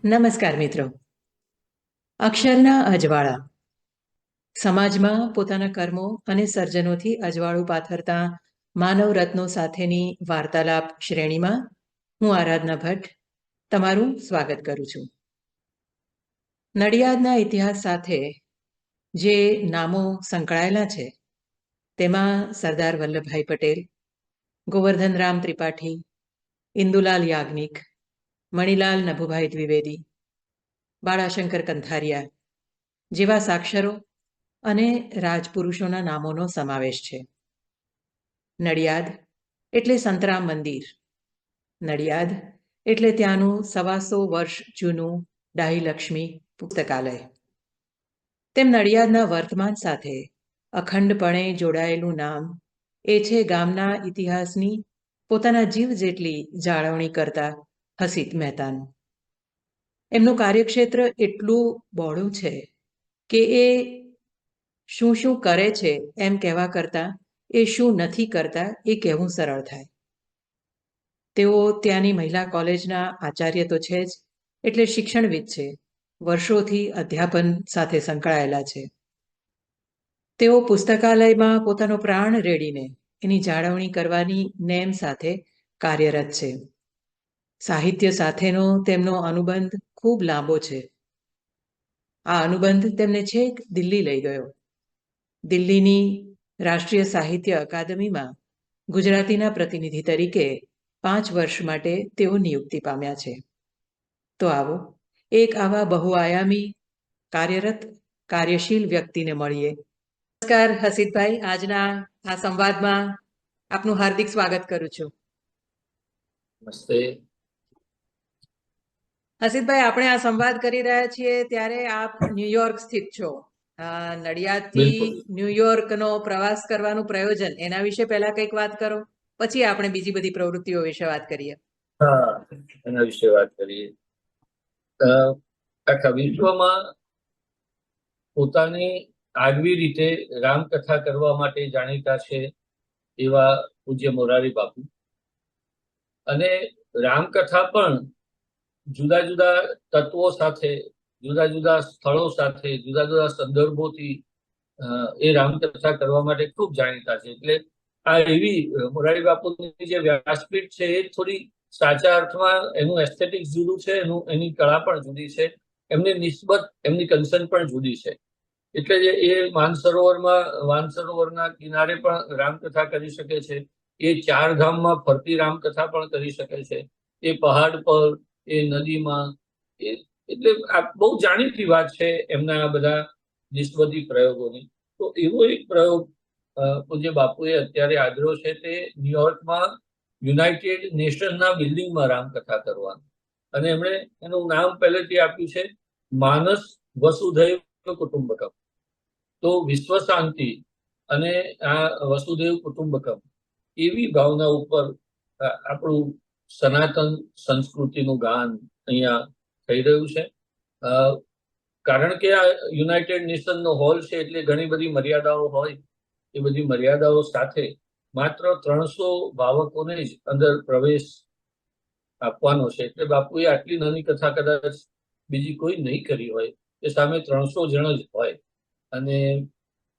નમસ્કાર મિત્રો. અક્ષરના અજવાળા. સમાજમાં પોતાના કર્મો અને સર્જનોથી અજવાળું પાથરતા માનવ રત્નો સાથેની વાર્તાલાપ શ્રેણીમાં હું આરાધના ભટ્ટ તમારું સ્વાગત કરું છું. નડિયાદના ઇતિહાસ સાથે જે નામો સંકળાયેલા છે તેમાં સરદાર વલ્લભભાઈ પટેલ, ગોવર્ધનરામ ત્રિપાઠી, ઇન્દુલાલ યાજ્ઞિક, મણિલાલ નભુભાઈ દ્વિવેદી, બાળાશંકર કંથારિયા જેવા સાક્ષરો અને રાજપુરુષોના નામોનો સમાવેશ છે. નડિયાદ એટલે સંતરામ મંદિર. નડિયાદ એટલે ત્યાંનું 125 વર્ષ જૂનું ડાહી લક્ષ્મી પુસ્તકાલય. તેમ નડિયાદના વર્તમાન સાથે અખંડપણે જોડાયેલું નામ એ છે ગામના ઇતિહાસની પોતાના જીવ જેટલી જાળવણી કરતા હસીત મહેતાનું. એમનું કાર્યક્ષેત્ર એટલું બહોળું છે કે એ શું શું કરે છે એમ કહેવા કરતાં એ શું નથી કરતા એ કહેવું સરળ થાય. તેઓ ત્યાંની મહિલા કોલેજના આચાર્ય તો છે જ, એટલે શિક્ષણવિદ છે. વર્ષોથી અધ્યાપન સાથે સંકળાયેલા છે. તેઓ પુસ્તકાલયમાં પોતાનો પ્રાણ રેડીને એની જાળવણી કરવાની નેમ સાથે કાર્યરત છે. સાહિત્ય સાથેનો તેમનો અનુબંધ ખૂબ લાંબો છે. આ અનુબંધ તેમને છેક દિલ્હી લઈ ગયો. દિલ્હીની રાષ્ટ્રીય સાહિત્ય અકાદમીમાં ગુજરાતીના પ્રતિનિધિ તરીકે 5 વર્ષ માટે તેઓ નિયુક્તિ પામ્યા છે. તો આવો એક આવા બહુઆયામી કાર્યરત કાર્યશીલ વ્યક્તિને મળીએ. નમસ્કાર હસીતભાઈ, આજના આ સંવાદમાં આપનું હાર્દિક સ્વાગત કરું છું. નમસ્તે. હસીતભાઈ, આપણે આ સંવાદ કરી રહ્યા છીએ ત્યારે આપ ન્યુયોર્ક સ્થિત છો. નડિયાદથી ન્યુયોર્કનો પ્રવાસ કરવાનું પ્રયોજન, એના વિશે પહેલા કંઈક વાત કરો, પછી આપણે બીજી બધી પ્રવૃત્તિઓ વિશે વાત કરીએ. હા, એના વિશે વાત કરીએ. આખા વિશ્વમાં પોતાની આગવી રીતે રામકથા કરવા માટે જાણીતા છે એવા પૂજ્ય મોરારી બાપુ. અને રામકથા પણ જુદા જુદા તત્વો સાથે, જુદા જુદા સ્થળો સાથે, જુદા જુદા સંદર્ભોથી એ રામકથા કરવા માટે ખૂબ જાણીતા છે. એટલે આ એવી મોરારી બાપુની જે વ્યાસપીઠ છે એ થોડી સાચા અર્થમાં એનું એસ્થેટિક્સ જુદું છે, એની કળા પણ જુદી છે, એમની નિસ્બત, એમની કન્સર્ન પણ જુદી છે. એટલે જે એ માનસરોવરના કિનારે પણ રામકથા કરી શકે છે, એ 4 ધામમાં ફરતી રામકથા પણ કરી શકે છે, એ પહાડ પર, એ નદીમાં, એટલે આ બહુ જાણીતી વાત છે એમના બધા નિસ્બતી પ્રયોગોની. તો એવો એક પ્રયોગ પૂજ્ય બાપુએ અત્યારે આદર્યો છે, તે ન્યુયોર્કમાં યુનાઇટેડ નેશનના બિલ્ડિંગમાં રામકથા કરવાનું. અને એમણે એનું નામ પહેલેથી આપ્યું છે માનસ વસુધૈવ કુટુંબકમ. તો વિશ્વ શાંતિ અને આ વસુધૈવ કુટુંબકમ એવી ભાવના ઉપર આપણું સનાતન સંસ્કૃતિનું ગાન અહીંયા થઈ રહ્યું છે. કારણ કે આ યુનાઇટેડ નેશનનો હોલ છે, એટલે ઘણી બધી મર્યાદાઓ હોય. એ બધી મર્યાદાઓ સાથે માત્ર 300 ભાવકોને જ અંદર પ્રવેશ આપવાનો છે. એટલે બાપુએ આટલી નાની કથા કદાચ બીજી કોઈ નહીં કરી હોય, એ સામે 300 જણ જ હોય. અને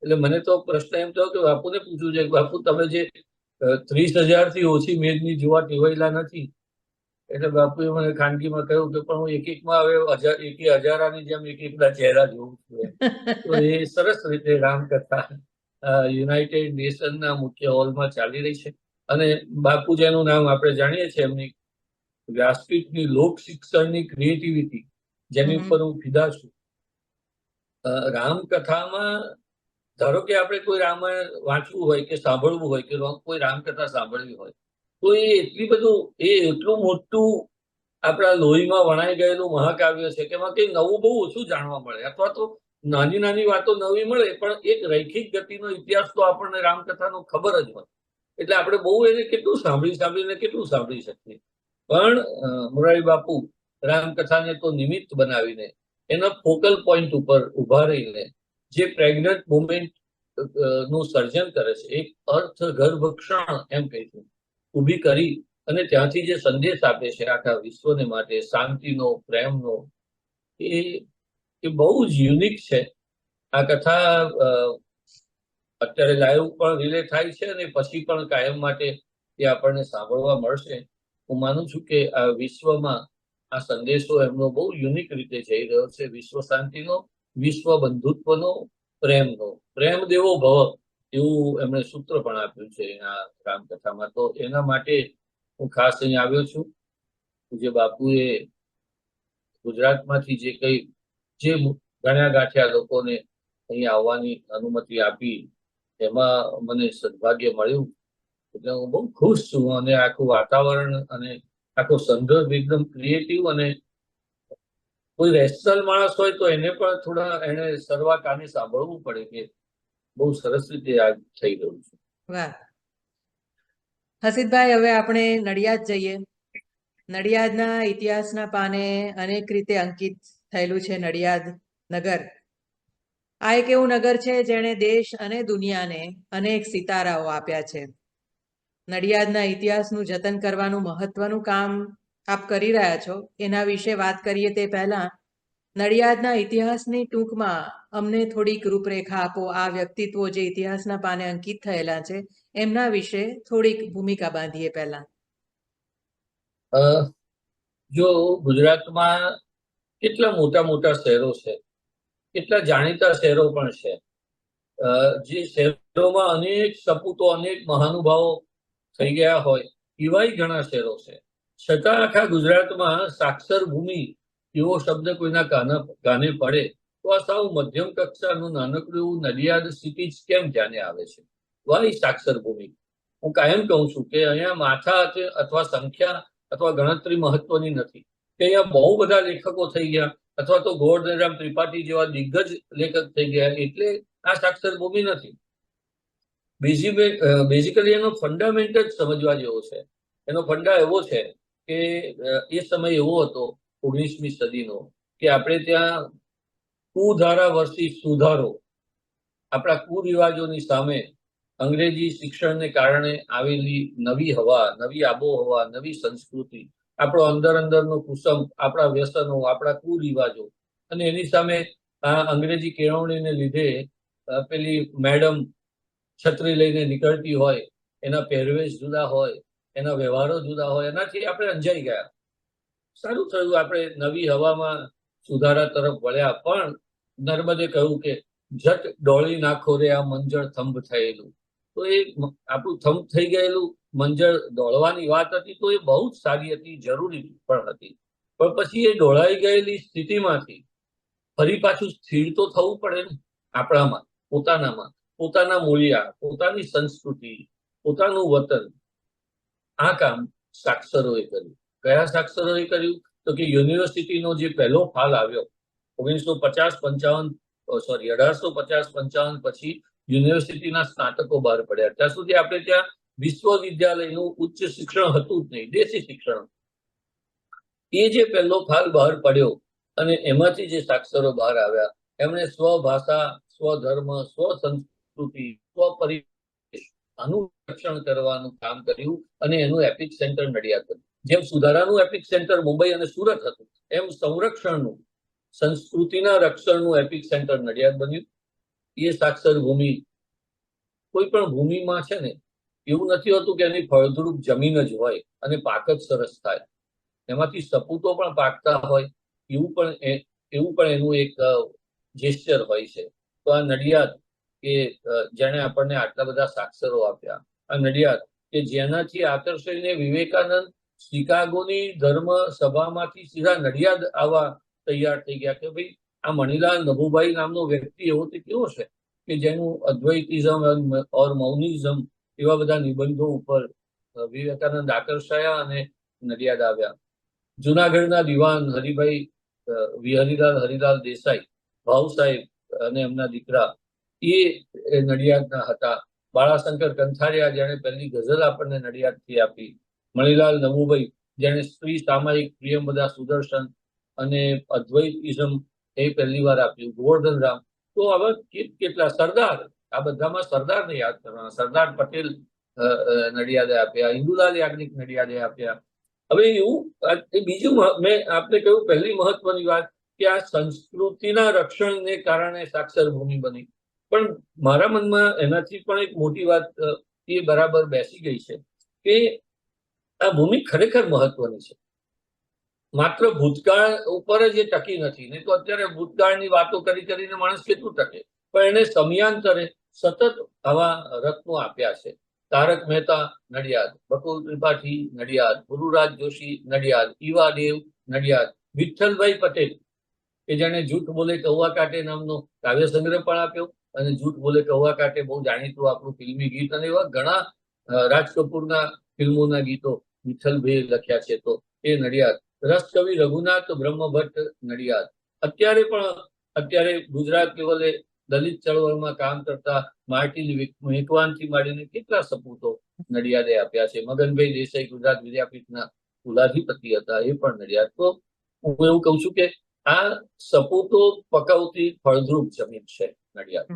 એટલે મને તો પ્રશ્ન એમ થયો કે બાપુને પૂછવું છે કે બાપુ, તમે જે 30,000 થી ઓછી મેદની જોવા ટેવાયેલા નથી. એટલે બાપુએ મને ખાનગીમાં કહ્યું કે પણ હું એક-એકમાં હવે એકી હજારાની જેમ એક-એકના ચહેરા જોઉં છું. તો એ સરસ રીતે રામકથા યુનાઇટેડ નેશનના મુખ્ય હોલમાં ચાલી રહી છે. અને બાપુ જેનું નામ આપણે જાણીએ છીએ એમની વ્યાસપીઠની લોક શિક્ષણની ક્રિએટિવિટી જેની ઉપર હું ફિદા છું. રામકથામાં ધારો કે આપણે કોઈ રામાયણ વાંચવું હોય કે સાંભળવું હોય કે કોઈ રામકથા સાંભળવી હોય તો એ એટલું મોટું આપણા લોહીમાં વણાઈ ગયેલું મહાકાવ્ય છે કે એમાં કંઈ નવું બહુ ઓછું જાણવા મળે, અથવા તો નાની નાની વાતો નવી મળે, પણ એક રૈખિક ગતિનો ઇતિહાસ તો આપણને રામકથાનો ખબર જ હોય. એટલે આપણે બહુ એને કેટલું સાંભળીને કેટલું સાંભળી શકીએ. પણ મોરારી બાપુ રામકથાને તો નિમિત્ત બનાવીને એના ફોકલ પોઈન્ટ ઉપર ઉભા રહીને જે પ્રેગ્નન્ટ મુમેન્ટ નું સર્જન કરે છે, એક અર્થ ગર્ભ ક્ષણ એમ કહીશું ઊભી કરી અને ત્યાંથી જે સંદેશ આપે છે આખા વિશ્વને માટે શાંતિનો, પ્રેમનો, એ બહુ જ યુનિક છે. આ કથા અત્યારે લાઈવ પણ રિલે થાય છે અને પછી પણ કાયમ માટે એ આપણને સાંભળવા મળશે. હું માનું છું કે આ વિશ્વમાં આ સંદેશો એમનો બહુ યુનિક રીતે જઈ રહ્યો છે. વિશ્વ શાંતિનો, વિશ્વ બંધુત્વનો, પ્રેમનો. પ્રેમ દેવો ભવ એવું એમણે સૂત્ર પણ આપ્યું છે આ રામકથામાં. તો એના માટે હું ખાસ અહીં આવ્યો છું. જે બાપુએ ગુજરાતમાંથી જે ગણ્યા ગાંઠ્યા લોકોને અહીં આવવાની અનુમતિ આપી એમાં મને સદભાગ્ય મળ્યું. એટલે હું બહુ ખુશ છું. અને આખું વાતાવરણ અને આખો સંદર્ભ એકદમ ક્રિએટિવ, અને કોઈ રેશનલ માણસ હોય તો એને પણ એને સરવા કાને સાંભળવું પડે કે બહુ સરસ રીતે આ થઈ રહ્યું છે. વાહ હસીતભાઈ, હવે આપણે નડિયાદ જઈએ. નડિયાદના ઇતિહાસના પાને અનેક રીતે અંકિત થયેલું છે નડિયાદ નગર. આ એક એવું નગર છે જેણે દેશ અને દુનિયાને અનેક સિતારાઓ આપ્યા છે. નડિયાદના ઇતિહાસનું જતન કરવાનું મહત્વનું કામ આપ કરી રહ્યા છો. એના વિશે વાત કરીએ તે પહેલા નડિયાદના ઇતિહાસની ટૂંકમાં અમને થોડીક રૂપરેખા આપો. આ વ્યક્તિત્વો જે ઇતિહાસના પાને અંકિત થયેલા છે એમના વિશે થોડીક ભૂમિકા બાંધીએ પહેલા. જો ગુજરાતમાં કેટલા મોટા મોટા શહેરો છે, કેટલા જાણીતા શહેરો પણ છે. જે શહેરોમાં અનેક સપૂતો, અનેક મહાનુભાવો થઈ ગયા હોય એવાય ઘણા શહેરો છે. છતાં આખા ગુજરાતમાં સાક્ષર ભૂમિ એવો શબ્દ કોઈના કાને પડે તો આ સાવ મધ્યમ કક્ષાનું નાનકડું એવું નડિયાદ સિટી જ કેમ ધ્યાને આવે છે? વાય સાક્ષર ભૂમિ? હું કાયમ કહું છું કે અહીંયા માથા અથવા સંખ્યા અથવા ગણતરી મહત્વની નથી, કે અહીંયા બહુ બધા લેખકો થઈ ગયા અથવા તો ગોવર્ધનરામ ત્રિપાઠી જેવા દિગ્ગજ લેખક થઈ ગયા એટલે આ સાક્ષર ભૂમિ નથી. બેઝિકલી એનો ફંડામેન્ટ જ સમજવા જેવો છે. એનો ફંડા એવો છે કે એ સમય એવો હતો 19મી સદીનો કે આપણે ત્યાં કુધારા વર્ષી સુધારો, આપણા કુરિવાજોની સામે અંગ્રેજી શિક્ષણને કારણે આવેલી નવી હવા, નવી આબોહવા, નવી સંસ્કૃતિ, આપણો અંદરનો કુસંગ, આપણા વ્યસનો, આપણા કુરિવાજો, અને એની સામે આ અંગ્રેજી કેળવણીને લીધે પેલી મેડમ છત્રી લઈને નીકળતી હોય, એના પહેરવેશ જુદા હોય, એના વ્યવહારો જુદા હોય, એનાથી આપણે અંજાઈ ગયા. સારું થયું આપણે નવી હવામાં સુધારા તરફ વળ્યા, પણ નર્મદે કહ્યું કે જટ ડોળી નાખો રે આ મંજળ થંભ થયેલું. તો એ આપણું થંભ થઈ ગયેલું મંજળ દોડવાની વાત હતી, તો એ બહુ જ સારી હતી, જરૂરી પણ હતી. પણ પછી એ ડોળાઈ ગયેલી સ્થિતિમાંથી ફરી પાછું સ્થિર તો થવું પડે ને આપણામાં, પોતાનામાં, પોતાના મૂળિયા, પોતાની સંસ્કૃતિ, પોતાનું વતન. આ કામ સાક્ષરોએ કર્યું. કયા સાક્ષરોએ કર્યું? તો કે યુનિવર્સિટીનો જે પહેલો ફાલ આવ્યો 1850-55 પછી યુનિવર્સિટીના સ્નાતકો બહાર પડ્યા. ત્યાં સુધી આપણે ત્યાં વિશ્વવિદ્યાલયનું ઉચ્ચ શિક્ષણ હતું જ નહીં, દેશી શિક્ષણ. એ જે પહેલો ફાલ બહાર પડ્યો અને એમાંથી જે સાક્ષરો બહાર આવ્યા, એમણે સ્વભાષા, સ્વધર્મ, સ્વસંસ્કૃતિ, સ્વપરિવેશ આનું રક્ષણ કરવાનું કામ કર્યું અને એનું એપિક સેન્ટર નડિયાદ હતું. જેમ સુધારાનું એપિક સેન્ટર મુંબઈ અને સુરત હતું, એમ સંરક્ષણનું, સંસ્કૃતિના રક્ષણનું એપિક સેન્ટર નડિયાદ બન્યું. એ સાક્ષર ભૂમિ કોઈ પણ ભૂમિમાં છે ને, એવું નથી હોતું કે એની ફળદ્રુપ જમીન જ હોય અને પાક જ સરસ થાય. એમાંથી સપૂતો પણ પાકતા હોય, એવું પણ એનું એક જેસ્ચર હોય છે. તો આ નડિયાદ કે જેણે આપણને આટલા બધા સાક્ષરો આપ્યા, આ નડિયાદ કે જેનાથી આકર્ષીને વિવેકાનંદ શિકાગોની ધર્મ સભામાંથી સીધા નડિયાદ આવવા તૈયાર થઈ ગયા કે ભાઈ આ મણિલાલ નભુભાઈ નામનો વ્યક્તિ એવો તે કેવો છે કે જેનું અદ્વૈતિઝમ ઓર મૌનિઝમ એવા બધા નિબંધો ઉપર વિવેકાનંદ આકર્ષાયા અને નડિયાદ આવ્યા. જુનાગઢના દિવાન હરિલાલ દેસાઈ ભાઉ સાહેબ અને એમના દીકરા એ નડિયાદના હતા. બાળાશંકર કંથારિયા જેણે પહેલી ગઝલ આપણને નડિયાદથી આપી. મણિલાલ નભુભાઈ જેણે સ્ત્રી સામાયિક પ્રિયમબદા સુદર્શન અને અદ્વૈતિઝમ એ પહેલી વાર આપ્યું. ગોવર્ધન રામ. તો આવા કેટલા સરદાર, આ બધામાં સરદારને યાદ કરવાના. સરદાર પટેલ નડિયાદે આપ્યા. ઇન્દુલાલ યાજ્ઞિક નડિયાદે આપ્યા. હવે એવું બીજું મેં આપને કહ્યું પહેલી મહત્વની વાત કે આ સંસ્કૃતિના રક્ષણને કારણે સાક્ષર ભૂમિ બની. પણ મારા મનમાં એનાથી પણ એક મોટી વાત એ બરાબર બેસી ગઈ છે કે આ ભૂમિ ખરેખર મહત્વની છે. માત્ર ભૂતકાળ ઉપર જ એ ટકી નથી. નહીં તો અત્યારે ભૂતકાળની વાતો કરીને માણસ કેટલું ટકે, પણ એને સમયાંતરે સતત આવા રત્નો આપ્યા છે. તારક મહેતા નડિયાદ, બકુલ ત્રિપાઠી નડિયાદ, ગુરુરાજ જોશી નડિયાદ, ઈવા દેવ નડિયાદ, વિઠ્ઠલભાઈ પટેલ કે જેને જૂઠ બોલે કૌવા કાટે નામનો કાવ્ય સંગ્રહ પણ આપ્યો અને જૂઠ બોલે કૌવા કાટે બહુ જાણીતું આપણું ફિલ્મી ગીત અને એવા ઘણા રાજ કપૂરના ફિલ્મોના ગીતો વિઠ્ઠલભાઈએ લખ્યા છે. તો એ નડિયાદ. રસ કવિ રઘુનાથ બ્રહ્મભટ્ટ નડિયાદ. અત્યારે ગુજરાત લેવલે દલિત ચળવળમાં કામ કરતા માર્ટિન મેકવાનથી માંડીને કેટલા સપૂતો નડિયાદે આપ્યા છે. મગનભાઈ દેસાઈ ગુજરાત વિદ્યાપીઠના કુલાધિપતિ હતા, એ પણ નડિયાદ. તો હું એવું કઉ છું કે આ સપૂતો પકવતી ફળદ્રુપ જમીન છે નડિયાદ.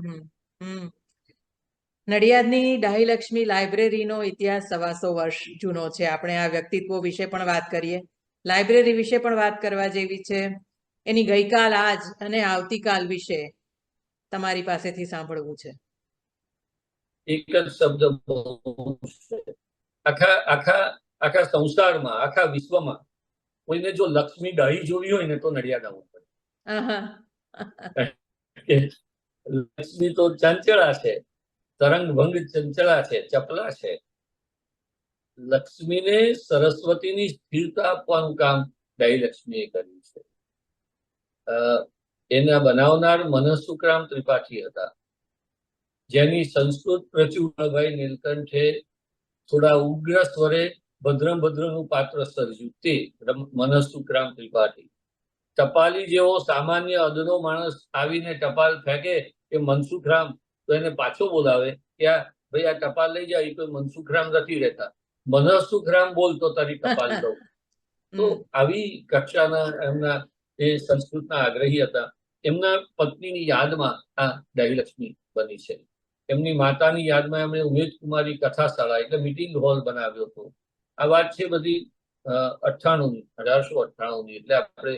નડિયાદની ડાહીલક્ષ્મી લાઇબ્રેરીનો ઇતિહાસ 125 વર્ષ જૂનો છે. આપણે આ વ્યક્તિત્વો વિશે પણ વાત કરીએ, લાઇબ્રેરી વિશે પણ વાત કરવા જેવી છે. એની ગઈકાલ, આજ અને આવતીકાલ વિશે તમારી પાસેથી સાંભળવું છે. એક જ શબ્દ આખા સંસારમાં, આખા વિશ્વમાં કોઈને જો લક્ષ્મી ડાહી જોવી હોય ને તો નડિયાદ આવવું પડે. લક્ષ્મી તો ચંચળા છે, તરંગભંગ ચંચળા છે, ચપલા છે. લક્ષ્મીને સરસ્વતીની સ્થિરતા આપવાનું કામ ડાહીલક્ષ્મીએ કર્યું છે. એના બનાવનાર મનસુખરામ ત્રિપાઠી હતા, જેની સંસ્કૃત પ્રચુરભાઈ નીલકંઠે થોડા ઉગ્ર સ્વરે ભદ્રનું પાત્ર સર્જ્યું તે મનસુખરામ ત્રિપાઠી. ટપાલી જેવો સામાન્ય અદનો માણસ આવીને ટપાલ ફેંકે કે મનસુખરામ, તો એને પાછો બોલાવે કે ભાઈ આ ટપાલ લઈ જાય. કોઈ મનસુખરામ નથી રહેતા, મનસુખરામ બોલ તો તારી ટપાલ દઉં. તો આવી કક્ષાના એમના એ સંસ્કૃતના આગ્રહી હતા. એમના પત્નીની યાદમાં આ ડાહીલક્ષ્મી બની છે. એમની માતાની યાદમાં એમણે ઉમેદ કુમારી કથાશાળા એટલે મિટિંગ હોલ બનાવ્યો હતો. આ વાત છે બધી 1898ની, એટલે આપણે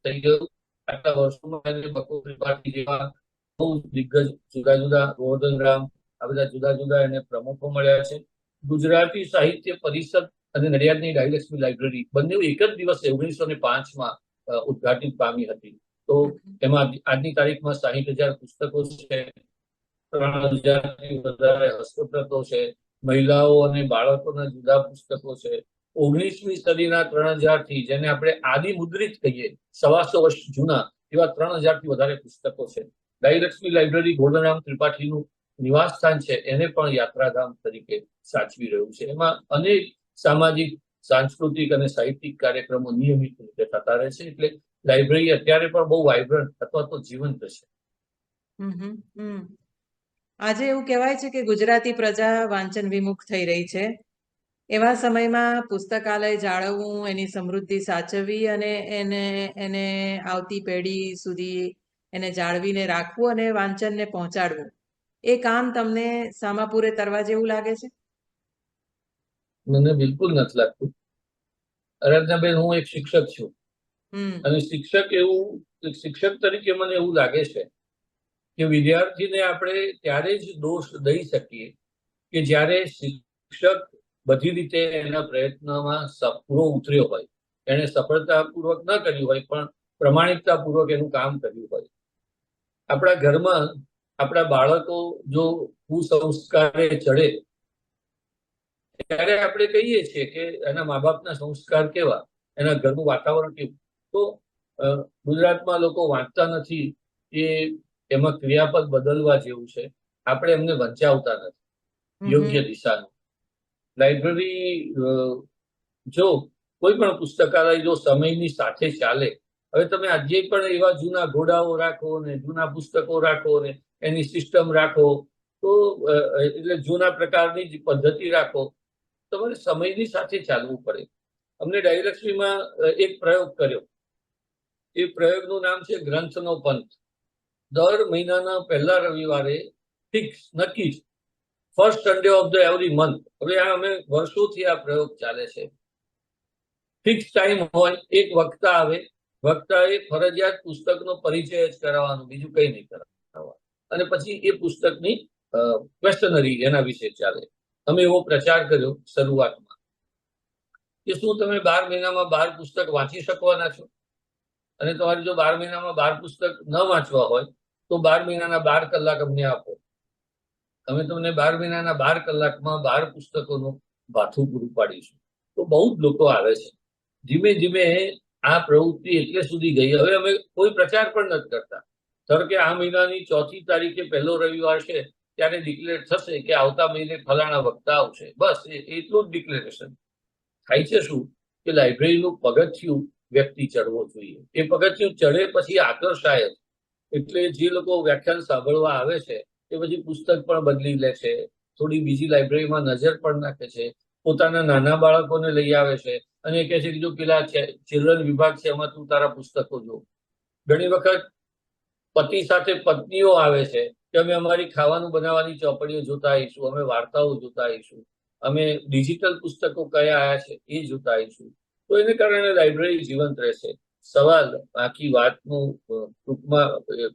થઈ ગયું. આટલા વર્ષોમાં બકુલ ત્રિપાઠી જેવા બહુ દિગ્ગજ જુદા ગોવર્ધન રામ, આ બધા જુદા એને પ્રમુખો મળ્યા છે. ગુજરાતી સાહિત્ય પરિષદ અને નડિયાદની ડાહીલક્ષ્મી લાઇબ્રેરી બંને એક જ દિવસે 1905માં ઉદ્ઘાટિત પામી હતી. તો એમાં આજની તારીખમાં 60,000 પુસ્તકો છે, 3,000થી વધારે હસ્તપ્રતો છે, મહિલાઓ અને બાળકોના જુદા પુસ્તકો છે. 19મી સદીના 3,000થી, જેને આપણે આદિ મુદ્રિત કહીએ, 125 વર્ષ જૂના એવા 3,000થી વધારે પુસ્તકો છે. ડાહીલક્ષ્મી લાઇબ્રેરી ગોવર્ધનરામ ત્રિપાઠીનું નિવાસ સ્થાન છે, એને પણ યાત્રાધામ તરીકે સાચવી રહ્યું છે. એમાં અનેક સામાજિક, સાંસ્કૃતિક અને સાહિત્યિક કાર્યક્રમો નિયમિત રીતે થતા રહે છે. એટલે લાઇબ્રેરી અત્યારે પણ બહુ વાઇબ્રન્ટ અથવા તો જીવંત છે. આજે એવું કહેવાય છે કે ગુજરાતી પ્રજા વાંચન વિમુખ થઈ રહી છે. એવા સમયમાં પુસ્તકાલય જાળવવું, એની સમૃદ્ધિ સાચવવી અને એને આવતી પેઢી સુધી એને જાળવીને રાખવું અને વાંચનને પહોંચાડવું, એ કામ તમને સામાપુરે તરવા જેવું લાગે છે? મને બિલકુલ નથી લાગતું. આરાધનાબેન, હું એક શિક્ષક છું અને શિક્ષક તરીકે મને એવું લાગે છે કે વિદ્યાર્થીને આપણે ત્યારે જ દોષ દઈ શકીએ કે જ્યારે શિક્ષક બધી રીતે એના પ્રયત્નમાં પૂરો ઉતર્યો હોય, એને સફળતાપૂર્વક ન કર્યું હોય પણ પ્રમાણિકતાપૂર્વક એનું કામ કર્યું હોય. આપણા ઘરમાં આપણા બાળકો જો કુસંસ્કારે ચડે ત્યારે આપણે કહીએ છીએ કે એના મા બાપના સંસ્કાર કેવા, એના ઘરનું વાતાવરણ કેવું. તો ગુજરાતમાં લોકો વાંચતા નથી, એ એમાં ક્રિયાપદ બદલવા જેવું છે. આપણે એમને વંચાવતા નથી યોગ્ય દિશાનું. લાઇબ્રેરી જો કોઈ પણ પુસ્તકાલય જો સમયની સાથે ચાલે, હવે તમે આજે પણ એવા જૂના ઘોડાઓ રાખો ને જૂના પુસ્તકો રાખો ને એની સિસ્ટમ રાખો, તો એટલે જૂના પ્રકારની જ પદ્ધતિ રાખો, તમારે સમયની સાથે ચાલવું પડે. અમને ડાયરેક્ટરીમાં એક પ્રયોગ કર્યો. એ પ્રયોગનું નામ છે ગ્રંથનો પંથ. દર મહિનાના પહેલા રવિવારે ફિક્સ નક્કી જ first Sunday of the every month. હવે આ અમે વર્ષોથી આ પ્રયોગ ચાલે છે. ફિક્સ ટાઈમ હોય, એક વક્તા આવે, વક્તાએ ફરજિયાત પુસ્તકનો પરિચય જ કરાવવાનો, બીજું કંઈ નહીં કરાવવાનું, અને પછી એ પુસ્તકની ક્વેશ્ચનરી એના વિશે ચાલે. અમે એવો પ્રચાર કર્યો શરૂઆતમાં કે શું તમે 12 મહિનામાં 12 પુસ્તક વાંચી શકવાના છો? અને તમારે જો 12 મહિનામાં 12 પુસ્તક ન વાંચવા હોય તો 12 મહિનાના 12 કલાક અમને આપો. અમે તમને 12 મહિનાના 12 કલાકમાં 12 પુસ્તકોનું ભાથું પૂરું પાડીશું. તો બહુ જ લોકો આવે છે. ધીમે ધીમે આ પ્રવૃત્તિ એટલે સુધી ગઈ, હવે અમે કોઈ પ્રચાર પણ નથી કરતા. ધારો કે આ મહિનાની 4મી તારીખે પહેલો રવિવાર છે, ત્યારે ડિક્લેર થશે કે આવતા મહિને ફલાણા વક્તા આવશે, બસ એટલું જ ડિક્લેરેશન થાય છે. શું કે લાઇબ્રેરીનું પગથિયું વ્યક્તિ ચડવો જોઈએ. એ પગથિયું ચડે પછી આકર્ષાય જ. એટલે જે લોકો વ્યાખ્યાન સાંભળવા આવે છે એ પછી પુસ્તક પણ બદલી લે છે, થોડી બીજી લાઇબ્રેરીમાં નજર પણ નાખે છે, પોતાના નાના બાળકોને લઈ આવે છે અને કહે છે કે જો પેલા ચિલ્ડ્રન વિભાગ છે એમાં તું તારા પુસ્તકો જો. ઘણી વખત પતિ સાથે પત્નીઓ આવે છે કે અમે અમારી ખાવાનું બનાવવાની ચોપડીઓ જોતા આવીશું, અમે વાર્તાઓ જોતા આવીશું, અમે ડિજિટલ પુસ્તકો કયા આવ્યા છે એ જોતા આવીશું. તો એને કારણે લાઇબ્રેરી જીવંત રહેશે. સવાલ આખી વાતનું ટૂંકમાં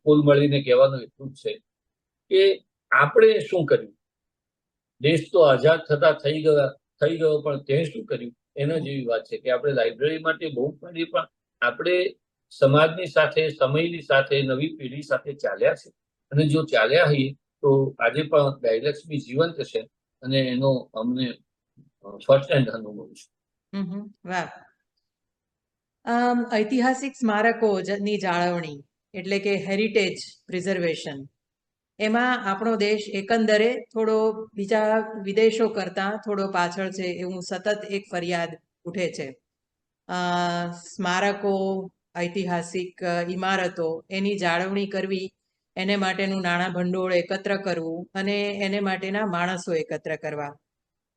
કુલ મળીને કહેવાનું એટલું જ છે કે આપણે શું કર્યું. દેશ તો આઝાદ થતા થઈ ગયો, પણ તે શું કર્યું એના જેવી વાત છે કે આપણે લાઇબ્રેરી માટે બહુ કરી, પણ આપણે સમાજની સાથે, સમયની સાથે, નવી પેઢી સાથે ચાલ્યા છે. અને જો ચાલ્યા હોઈએ તો આજે પણ ડાયલેક્સબી જીવંત છે અને એનો અમને ફર્સ્ટ હેન્ડ અનુભવ છે. વાહ. ઐતિહાસિક સ્મારકોની જાળવણી એટલે કે હેરિટેજ પ્રિઝર્વેશન, એમાં આપણો દેશ એકંદરે થોડો બીજા વિદેશો કરતાં થોડો પાછળ છે એવું સતત એક ફરિયાદ ઉઠે છે. સ્મારકો, ઐતિહાસિક ઇમારતો, એની જાળવણી કરવી, એને માટેનું નાણાં ભંડોળ એકત્ર કરવું અને એને માટેના માણસો એકત્ર કરવા,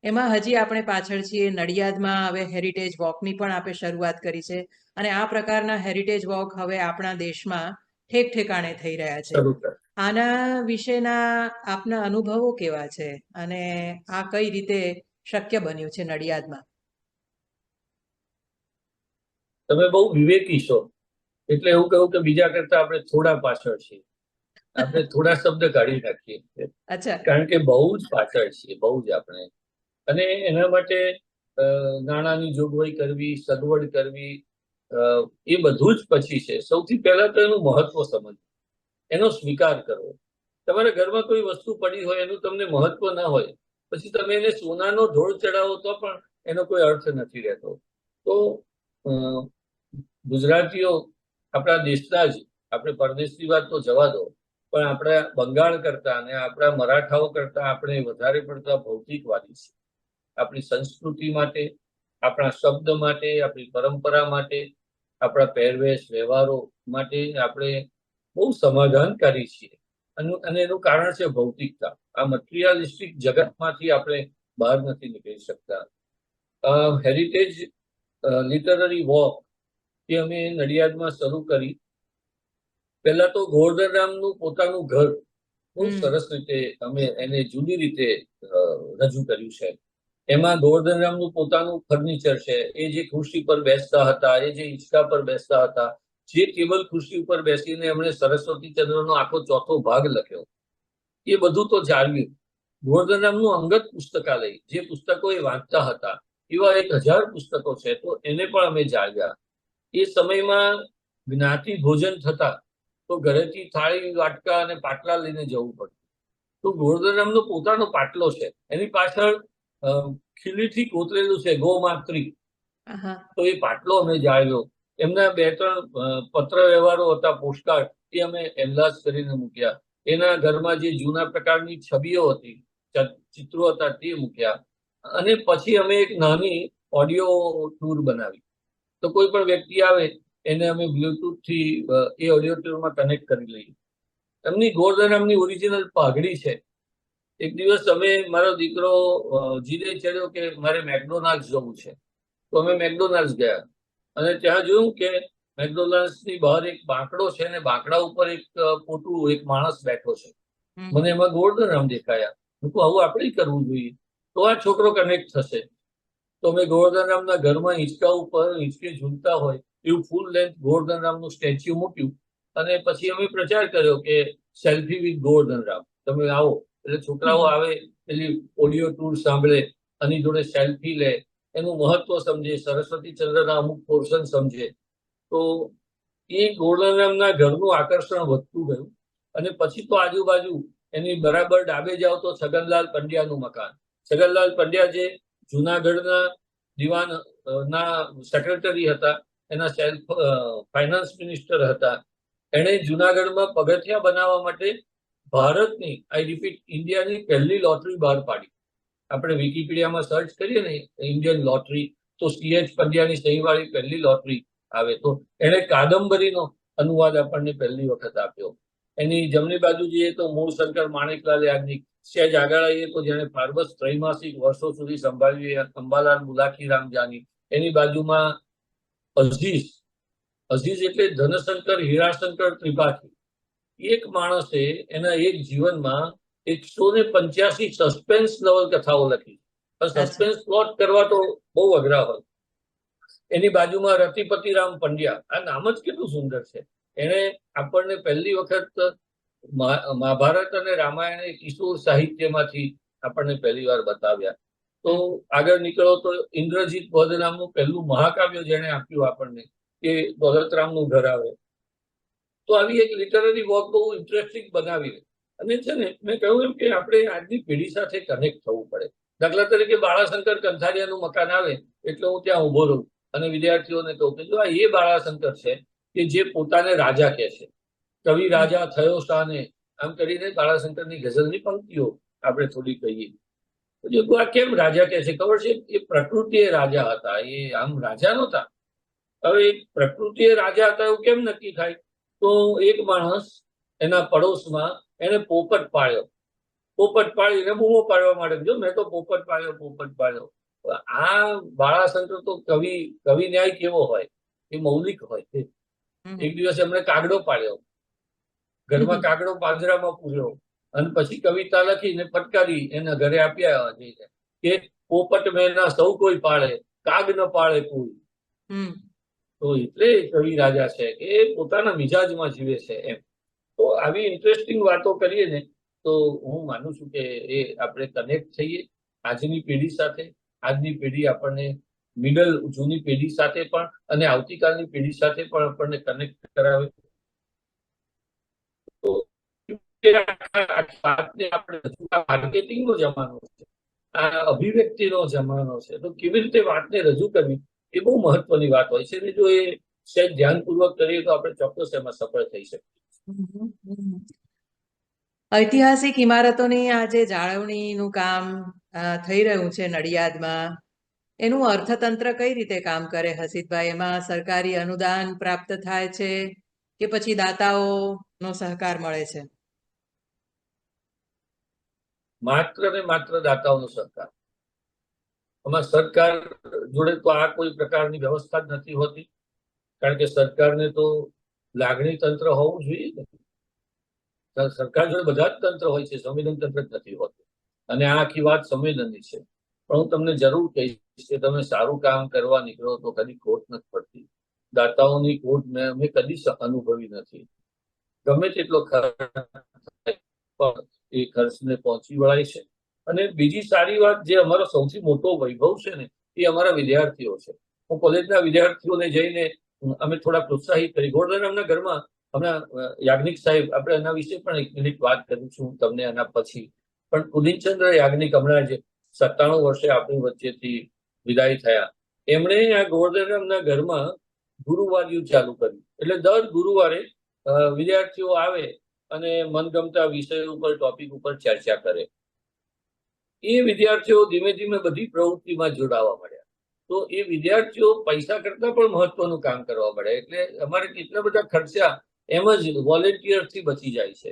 એમાં હજી આપણે પાછળ છીએ. નડિયાદમાં હવે હેરિટેજ વોકની પણ આપણે શરૂઆત કરી છે અને આ પ્રકારના હેરિટેજ વોક હવે આપણા દેશમાં ઠેક ઠેકાણે થઈ રહ્યા છે. આના વિશેના આપના અનુભવો કેવા છે અને આ કઈ રીતે શક્ય બન્યું છે નડિયાદમાં? તમે બહુ વિવેકી છો, એટલે એવું કહું કે બીજા કરતા આપણે થોડા પાછળ છીએ. આપણે થોડા શબ્દ કાઢી નાખીએ, કારણ કે બહુ જ પાછળ છીએ, બહુ જ આપણે. અને એના માટે નાણાંની જોગવાઈ કરવી, સગવડ કરવી, એ બધું જ પછી છે. સૌથી પહેલા તો એનું મહત્વ સમજવું, એનો સ્વીકાર કરવો. તમારા ઘરમાં કોઈ વસ્તુ પડી હોય, એનું તમને મહત્વ ના હોય, પછી તમે એને સોનાનો ઢોળ ચડાવો તો પણ એનો કોઈ અર્થ નથી રહેતો. તો ગુજરાતીઓ આપણા દેશના જ, આપણે પરદેશની વાત તો જવા દો, પણ આપણા બંગાળ કરતા અને આપણા મરાઠાઓ કરતા આપણે વધારે પડતા ભૌતિકવાદી છીએ. આપણી સંસ્કૃતિ માટે, આપણા શબ્દ માટે, આપણી પરંપરા માટે, આપણા પહેરવેશ વ્યવહારો માટે આપણે બહુ સમાધાનકારી છીએ. અને એનું કારણ છે ભૌતિકતા. આ મટીરિયાલિસ્ટિક જગતમાંથી આપણે બહાર નથી નીકળી શકતા. હેરિટેજ લિટરરી વોક એ અમે નડિયાદમાં શરૂ કરી. પહેલા તો ગોવર્ધનરામનું પોતાનું ઘર બહુ સરસ રીતે અમે એને જુદી રીતે રજૂ કર્યું છે. એમાં ગોવર્ધનરામનું પોતાનું ફર્નિચર છે. એ જે ખુરશી પર બેસતા હતા, એ જે હિંચકા પર બેસતા હતા, જે ટેબલ ખુરશી ઉપર બેસીને એમણે સરસ્વતી ચંદ્રનો આખો ચોથો ભાગ લખ્યો, એ બધું તો જાળવ્યું. ગોવર્ધનરામનું અંગત પુસ્તકાલય, જે પુસ્તકો એ વાંચતા હતા, એવા 1000 પુસ્તકો છે, તો એને પણ અમે જાળવ્યા. એ સમયમાં જ્ઞાતિ ભોજન થતા તો ઘરેથી થાળી, વાટકા અને પાટલા લઈને જવું પડતું. તો ગોવર્ધનરામનો પોતાનો પાટલો છે, એની પાછળ ખીલીથી કોતરેલું છે ગોમાત્રી, આહા. તો એ પાટલો અમે જાળવ્યો. એમના 2-3 પત્ર વ્યવહારો હતા, પોસ્ટકાર્ડ, એ અમે એનલાર્જ કરીને મૂક્યા. એના ઘરમાં જે જૂના પ્રકારની છબીઓ હતી, ચિત્રો હતા, તે મૂક્યા. અને પછી અમે એક નાની ઓડિયો ટૂર બનાવી. તો કોઈ પણ વ્યક્તિ આવે એને અમે બ્લુટૂથ થી એ ઓડિયો ટૂરમાં કનેક્ટ કરી લઈએ. એમની ગોવર્ધન રામની ઓરિજિનલ પાઘડી છે. એક દિવસ અમે, મારો દીકરો જીદે ચડ્યો કે મારે મેકડોનાલ્ડ જવું છે, તો અમે મેકડોનાલ્ડ ગયા અને ત્યાં જોયું કે મેકડોનાલ્ડની બહાર એક બાંકડો છે અને બાંકડા ઉપર એક પોટું, એક માણસ બેઠો છે. મને એમાં ગોવર્ધન રામ દેખાયા. હું કહું આવું આપણે કરવું જોઈએ, તો આ છોકરો કનેક્ટ થશે. તો અમે ગોવર્ધન રામના ઘરમાં હિંચકા ઉપર હિંચકે ઝૂલતા હોય એવું ફૂલ લેન્થ ગોવર્ધન રામનું સ્ટેચ્યુ મૂક્યું અને પછી અમે પ્રચાર કર્યો કે સેલ્ફી વિથ ગોવર્ધન રામ, તમે આવો. એટલે છોકરાઓ આવે, પેલી ઓડિયો ટૂર સાંભળે, આની જોડે સેલ્ફી લે, એનું મહત્વ સમજે, સરસ્વતી ચંદ્રના અમુક પોર્શન સમજે. તો એ ગોવર્ધન રામના ઘરનું આકર્ષણ વધતું ગયું. અને પછી તો આજુબાજુ એની બરાબર ડાબે જાઓ તો છગનલાલ પંડ્યાનું મકાન. છગનલાલ પંડ્યા જે જુનાગઢના દિવાન ના સેક્રેટરી હતા, એના સેલ્ફ ફાઇનાન્સ મિનિસ્ટર હતા. એણે જુનાગઢમાં પગથિયા બનાવવા માટે ભારતની, આઈ રિપીટ, ઇન્ડિયાની પહેલી લોટરી બહાર પાડી. આપણે વિકીપીડિયામાં સર્ચ કરીએ ને ઇન્ડિયન લોટરી, તો CH પંડ્યાની સહીવાળી પહેલી લોટરી આવે. તો એણે કાદંબરીનો અનુવાદ આપણને પહેલી વખત આપ્યો. એની જમણી બાજુ જઈએ તો મૂળશંકર માણેકલાલ યાજ્ઞિક. સહેજ આગળ આવીએ તો જેને ફાર્બસ ત્રૈમાસિક વર્ષો સુધી સંભાળ્યું અંબાલાલ મુલાકી રામજાની. એની બાજુમાં અઝીઝ. અઝીઝ એટલે ધનશંકર હીરાશંકર ત્રિપાઠી. એક માણસે એના એક જીવનમાં 185 સસ્પેન્સ નવલકથાઓ લખી. સસ્પેન્સ પ્લોટ કરવા તો બહુ અઘરા હોય. એની બાજુમાં રતિપતિરામ પંડ્યા. આ નામ જ કેટલું સુંદર છે. એને આપણને પહેલી વખત મહાભારત અને રામાયણ કિશોર સાહિત્યમાંથી આપણને પહેલી વાર બતાવ્યા. તો આગળ નીકળો તો ઇન્દ્રજીત વધ નામનું પહેલું મહાકાવ્ય જેને આપ્યું આપણને, એ દોલતરામનું ઘર આવે. તો આવી એક લિટરરી વોક બહુ ઇન્ટરેસ્ટિંગ બનાવી. અને છે ને, મેં કહ્યું એમ કે આપણે આજની પેઢી સાથે કનેક્ટ થવું પડે. દાખલા તરીકે બાળાશંકર કંથારિયાનું મકાન આવે એટલે હું ત્યાં ઉભો રહું અને વિદ્યાર્થીઓને કહું કે જો આ એ બાળાશંકર છે કે જે પોતાને રાજા કહે છે. કવિ રાજા થયો શાને, આમ કરીને બાળાશંકરની ગઝલની પંક્તિઓ આપણે થોડી કહીએ. તો આ કેમ રાજા કહે છે ખબર છે? એ પ્રકૃતિએ રાજા હતા, એ આમ રાજા નહોતા. હવે પ્રકૃતિએ રાજા હતા એવું કેમ નક્કી થાય? તો એક માણસ એના પડોશમાં એને પોપટ પાળ્યો. પોપટ પાળીને બૂમો પાડવા માંડે, જો મેં તો પોપટ પાળ્યો, પોપટ પાળ્યો. આ બાળાશંકર તો કવિ ન્યાય કેવો હોય, એ મૌલિક હોય. એક દિવસ એમણે કાગડો પાડ્યો, ઘરમાં કાગડો પાંજરામાં પૂર્યો અને પછી કવિતા લખીને ફટકારી એના ઘરે આપ્યા જઈને કે પોપટ મેના સૌ કોઈ પાળે, કાગ ન પાળે કોઈ. તો એટલે કવિ રાજા છે કે પોતાના મિજાજમાં જીવે છે એમ. તો આવી ઇન્ટરેસ્ટિંગ વાતો કરીએ ને તો હું માનું છું કે એ આપણે કનેક્ટ થઈએ આજની પેઢી સાથે. આજની પેઢી આપણને મિડલ જૂની પેઢી સાથે પણ અને આવતીકાલની પેઢી સાથે પણ આપણને કનેક્ટ કરાવે. તો માર્કેટિંગનો જમાનો છે, આ અભિવ્યક્તિનો જમાનો છે. તો કેવી રીતે વાતને રજૂ કરવી એ બહુ મહત્વની વાત હોય છે. અને જો એ સહેજ ધ્યાનપૂર્વક કરીએ તો આપણે ચોક્કસ એમાં સફળ થઈ શકીએ. ઐતિહાસિક ઇમારતોની આ જે જાળવણીનું કામ થઈ રહ્યું છે નડિયાદમાં, એનું અર્થતંત્ર કઈ રીતે કામ કરે હસીતભાઈ? એમાં સરકારી અનુદાન પ્રાપ્ત થાય છે કે પછી દાતાઓનો સહકાર મળે છે? માત્ર ને માત્ર દાતાઓનો સહકાર. આમાં સરકાર જોડે તો આ કોઈ પ્રકારની વ્યવસ્થા જ નથી હોતી, કારણ કે સરકારને તો લાગણી તંત્ર હોવું જોઈએ ને. સરકાર જોડે બધા જ તંત્ર હોય છે, સંવેદન તંત્ર જ નથી હોતું. અને આ આખી વાત સંવેદનની છે. પણ હું તમને જરૂર કહીશ કે તમે સારું કામ કરવા નીકળો તો કદી ખોટ નથી પડતી. દાતાઓની ખોટ મેં કદી અનુભવી નથી. ગમે તેટલો ખર્ચ પણ એ ખર્ચને પહોંચી વળાય છે. અને બીજી સારી વાત, જે અમારો સૌથી મોટો વૈભવ છે ને, એ અમારા વિદ્યાર્થીઓ છે. હું કોલેજના વિદ્યાર્થીઓને જઈને અમે થોડા પ્રોત્સાહિત કરી. ગોવર્ધન રામના ઘરમાં હમણાં યાજ્ઞિક સાહેબ, આપણે એના વિશે પણ એક મિનિટ વાત કરું છું તમને એના પછી. પણ પુદીનચંદ્ર યાજ્ઞિક હમણાં જે 97 વર્ષે આપણી વચ્ચેથી વિદાય થયા, એમણે આ ગોવર્ધનરામના ઘરમાં ગુરુવાર્યું ચાલુ કર્યું. એટલે દર ગુરુવારે વિદ્યાર્થીઓ આવે અને મનગમતા વિષય ઉપર, ટોપિક ઉપર ચર્ચા કરે. એ વિદ્યાર્થીઓ ધીમે ધીમે બધી પ્રવૃત્તિમાં જોડાવા મળ્યા. તો એ વિદ્યાર્થીઓ પૈસા કરતા પણ મહત્વનું કામ કરવા મળ્યા. એટલે અમારે કેટલા બધા ખર્ચા એમ જ વોલેન્ટિયરથી બચી જાય છે.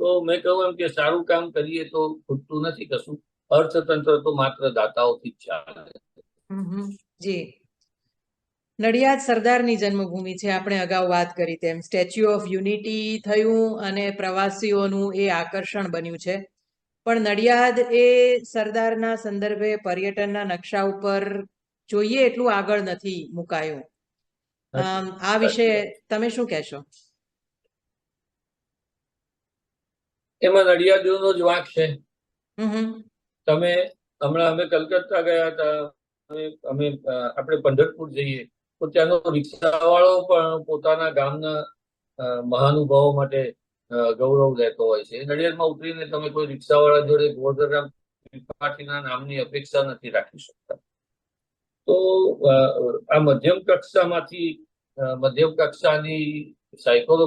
તો મેં કહ્યું એમ કે સારું કામ કરીએ તો ખૂટતું નથી કશું. અર્થતંત્ર તો માત્ર દાતાઓથી જ ચાલે. જી, નડિયાદ સરદારની જન્મભૂમિ છે. આપણે અગાઉ વાત કરી તેમ સ્ટેચ્યુ ઓફ યુનિટી થયું અને પ્રવાસીઓનું એ આકર્ષણ બન્યું છે. પણ નડિયાદ એ સરદારના સંદર્ભે પર્યટનના નકશા ઉપર જોઈએ એટલું આગળ નથી મુકાયું. આ વિશે તમે શું કહેશો? એમાં નડિયાદીઓનો જ વાંક છે. તમે હમણાં અમે કલકત્તા ગયા હતા, આપણે પંઢરપુર જઈએ તો ત્યાંનો રિક્ષાવાળો પણ પોતાના ગામના મહાનુભાવો માટે ગૌરવ લેતો હોય છે. નડિયાદમાં ઉતરીને તમે કોઈ રિક્ષાવાળા જોડે ગોવર્ધનરામ ત્રિપાઠીના નામની અપેક્ષા નથી રાખી શકતા. તો આ મધ્યમ કક્ષાની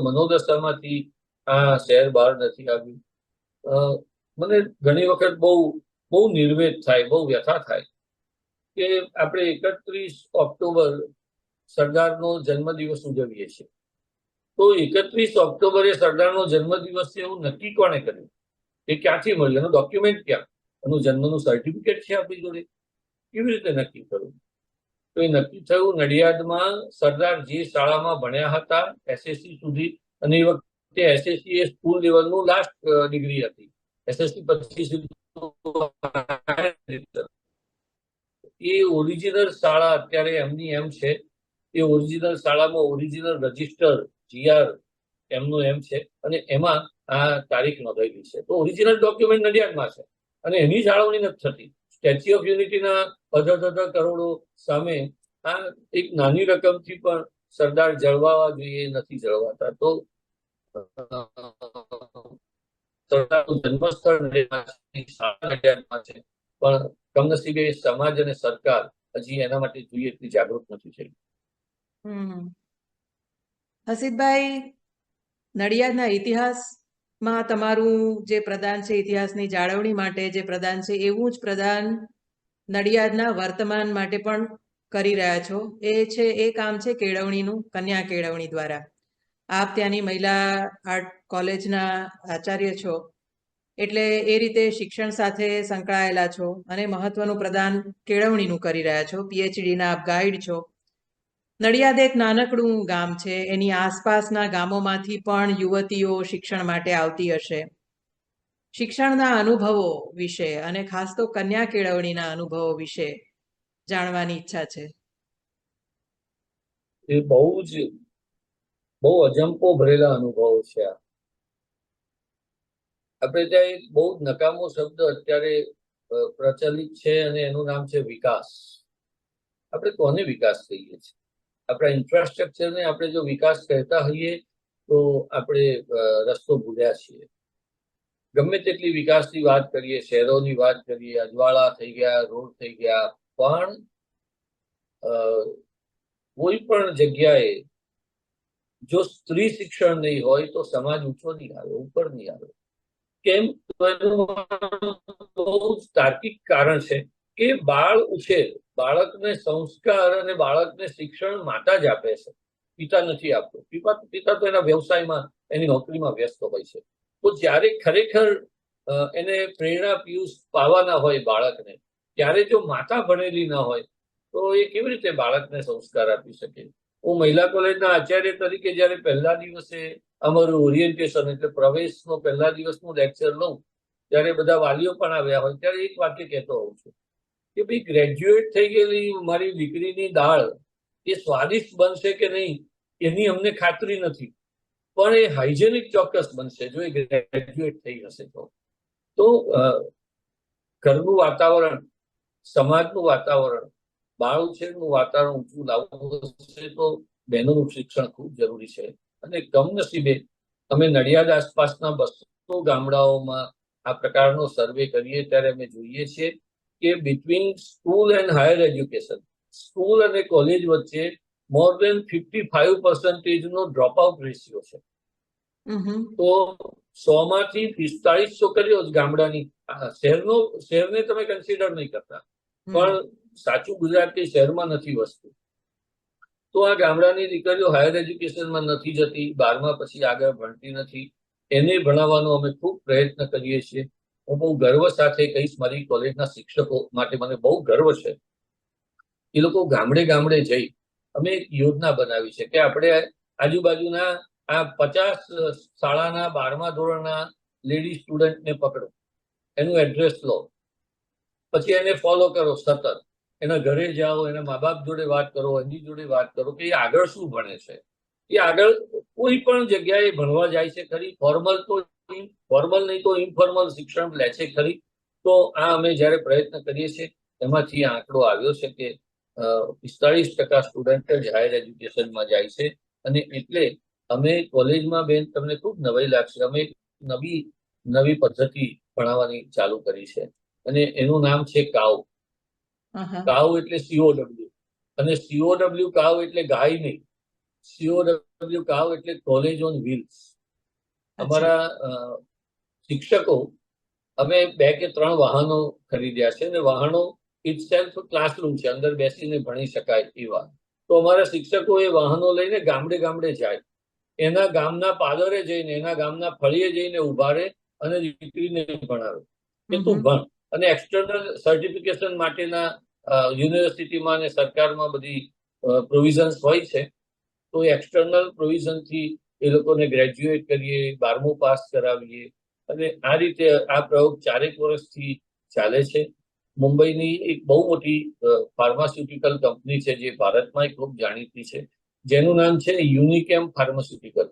મનોદશામાંથી આ શહેર બહાર નથી આવ્યું. મને ઘણી વખત બહુ નિર્વેદ થાય, બહુ વ્યથા થાય કે આપણે 31 ઓક્ટોબર સરદારનો જન્મદિવસ ઉજવીએ છીએ. તો 31 ઓક્ટોબરે સરદારનો જન્મદિવસ છે એવું નક્કી કોણે કર્યું? એ ક્યાંથી મળ્યું? એનું ડોક્યુમેન્ટ ક્યાં? એનું જન્મનું સર્ટિફિકેટ છે આપણી જોડે? કેવી રીતે નક્કી કરવું? તો એ નક્કી થયું નડિયાદમાં સરદાર જે શાળામાં ભણ્યા હતા SSC સુધી, અને એ વખતે SSC એ સ્કૂલ લેવલનું લાસ્ટ ડિગ્રી હતી. SSC પછી એ ઓરિજિનલ શાળા અત્યારે એમની એમ છે. એ ઓરિજિનલ શાળામાં ઓરિજિનલ રજિસ્ટર GR એમનું એમ છે અને એમાં આ તારીખ નોંધાયેલી છે. તો ઓરિજિનલ ડોક્યુમેન્ટ નડિયાદમાં છે અને એની જાળવણી નથી થતી. સ્ટેચ્યુ ઓફ યુનિટીના અધર કરોડો સામે આ એક નાની રકમથી પણ સરદાર જળવાવા જોઈએ, નથી જળવાતા. તો સરદારનું જન્મસ્થળ નડિયાદમાં છે, પણ કમનસીબે સમાજ અને સરકાર હજી એના માટે જોઈએ એટલી જાગૃત નથી થઈ. હસીબભાઈ, નડિયાદના ઇતિહાસમાં તમારું જે પ્રદાન છે, ઇતિહાસની જાળવણી માટે જે પ્રદાન છે, એવું જ પ્રદાન નડિયાદના વર્તમાન માટે પણ કરી રહ્યા છો. એ કામ છે કેળવણીનું, કન્યા કેળવણી દ્વારા. આપ ત્યાંની મહિલા આર્ટ કોલેજના આચાર્ય છો, એટલે એ રીતે શિક્ષણ સાથે સંકળાયેલા છો અને મહત્વનું પ્રદાન કેળવણીનું કરી રહ્યા છો. PhDના આપ ગાઈડ છો. નડિયાદ એક નાનકડું ગામ છે. એની આસપાસના ગામોમાંથી પણ યુવતીઓ શિક્ષણ માટે આવતી હશે. શિક્ષણના અનુભવો વિશે અને ખાસ તો કન્યા કેળવણીના અનુભવો વિશે જાણવાની ઈચ્છા છે. એ બહુ અજંપો ભરેલા અનુભવો છે. આપણે ત્યાં એક બહુ નકામો શબ્દ અત્યારે પ્રચલિત છે અને એનું નામ છે વિકાસ. આપણે કોને વિકાસ કહીએ છીએ? આપણા ઇન્ફ્રાસ્ટ્રક્ચરને આપણે જો વિકાસ કહેતા હોઈએ તો આપણે રસ્તો ભૂલ્યા છીએ. ગમે તેટલી વિકાસની વાત કરીએ, શહેરોની વાત કરીએ, અજવાળા થઈ ગયા, રોડ થઈ ગયા, પણ કોઈ પણ જગ્યાએ જો સ્ત્રી શિક્ષણ નહીં હોય તો સમાજ ઊંચો નહીં આવે, ઉપર નહીં આવે. કેમ? તો એનું બહુ તાર્કિક કારણ છે કે બાળ ઉછેર, બાળકને સંસ્કાર અને બાળકને શિક્ષણ માતા જ આપે છે, પિતા નથી આપતો. પિતા તો એના વ્યવસાયમાં, એની નોકરીમાં વ્યસ્ત હોય છે. તો જ્યારે ખરેખર એને પ્રેરણા પિયુષ પાવાના હોય બાળકને, ત્યારે જો માતા ભણેલી ન હોય તો એ કેવી રીતે બાળકને સંસ્કાર આપી શકે? હું મહિલા કોલેજના આચાર્ય તરીકે જ્યારે પહેલા દિવસે અમારું ઓરિએન્ટેશન એટલે પ્રવેશનો પહેલા દિવસનું લેક્ચર લઉં, ત્યારે બધા વાલીઓ પણ આવ્યા હોય, ત્યારે એક વાક્ય કહેતો હોઉં છું કે ભાઈ, ગ્રેજ્યુએટ થઈ ગયેલી મારી દીકરીની દાળ એ સ્વાદિષ્ટ બનશે કે નહીં એની અમને ખાતરી નથી, પણ એ હાઇજેનિક ચોક્કસ બનશે જો એ ગ્રેજ્યુએટ થઈ હશે તો ઘરનું વાતાવરણ, સમાજનું વાતાવરણ, બાળ ઉછેરનું વાતાવરણ ઊંચું લાવવું હશે તો બહેનોનું શિક્ષણ ખૂબ જરૂરી છે. અને કમનસીબે અમે નડિયાદ આસપાસના 200 ગામડાઓમાં આ પ્રકારનો સર્વે કરીએ ત્યારે અમે જોઈએ છીએ કે between school and higher education, school અને કોલેજ વચ્ચે મોર દેન 55% નો ડ્રોપ આઉટ રેશિયો છે. તો 100 માંથી 45 છોકરીઓ જ ગામડાની, શહેરને તમે કન્સિડર નહીં કરતા, પણ સાચું ગુજરાતી શહેરમાં નથી વસતું. તો આ ગામડાની દીકરીઓ હાયર એજ્યુકેશનમાં નથી જતી, 12મા પછી આગળ ભણતી નથી. એને ભણાવવાનો અમે ખૂબ પ્રયત્ન કરીએ છીએ. હું બહુ ગર્વ સાથે કહીશ, મારી કોલેજના શિક્ષકો માટે મને બહુ ગર્વ છે. એ લોકો ગામડે ગામડે જઈ અમે એક યોજના બનાવી છે કે આપણે આજુબાજુના આ 50 શાળાના 12મા ધોરણના લેડી સ્ટુડન્ટને પકડો, એનું એડ્રેસ લો, પછી એને ફોલો કરો સતત. એના ઘરે જાઓ, એના મા બાપ જોડે વાત કરો, એની જોડે વાત કરો કે એ આગળ શું ભણે છે. એ આગળ કોઈ પણ જગ્યાએ ભણવા જાય છે ખરી, ફોર્મલ નહીં તો ઇનફોર્મલ શિક્ષણ લે છે ખરી. તો આ અમે જ્યારે પ્રયત્ન કરીએ છીએ એમાંથી આંકડો આવ્યો છે કે 45% સ્ટુડન્ટ જ હાયર એજ્યુકેશનમાં જાય છે. અને એટલે અમે કોલેજમાં, બેન તમને ખૂબ નવાઈ લાગશે, અમે નવી પદ્ધતિ ભણાવવાની ચાલુ કરી છે અને એનું નામ છે કાવ. કાવ એટલે COW, અને COW કાવ એટલે ગાય નહીં, COW કાવ એટલે કોલેજ ઓન વ્હીલ્સ. અમારા શિક્ષકો, અમે 2 કે 3 વાહનો ખરીદ્યા છે અને વાહનો ઇટસેલ્ફ ક્લાસરૂમ છે, અંદર બેસીને ભણી શકાય એવા. તો અમારા શિક્ષકો એ વાહનો લઈને ગામડે ગામડે જાય, એના ગામના પાદરે જઈને, એના ગામના ફળીએ જઈને ઉભા રહે અને દીકરીને ભણાવે કે તું ભણ. અને એક્સટર્નલ સર્ટિફિકેશન માટેના યુનિવર્સિટીમાં અને સરકારમાં બધી પ્રોવિઝન્સ હોય છે. તો એક્સટર્નલ પ્રોવિઝનથી એ લોકોને ગ્રેજ્યુએટ કરીએ, 12મું પાસ કરાવીએ. અને આ રીતે આ પ્રયોગ 4 વર્ષથી ચાલે છે. મુંબઈની એક બહુ મોટી ફાર્માસ્યુટિકલ કંપની છે જે ભારતમાં ખૂબ જાણીતી છે, જેનું નામ છે યુનિકેમ ફાર્માસ્યુટિકલ.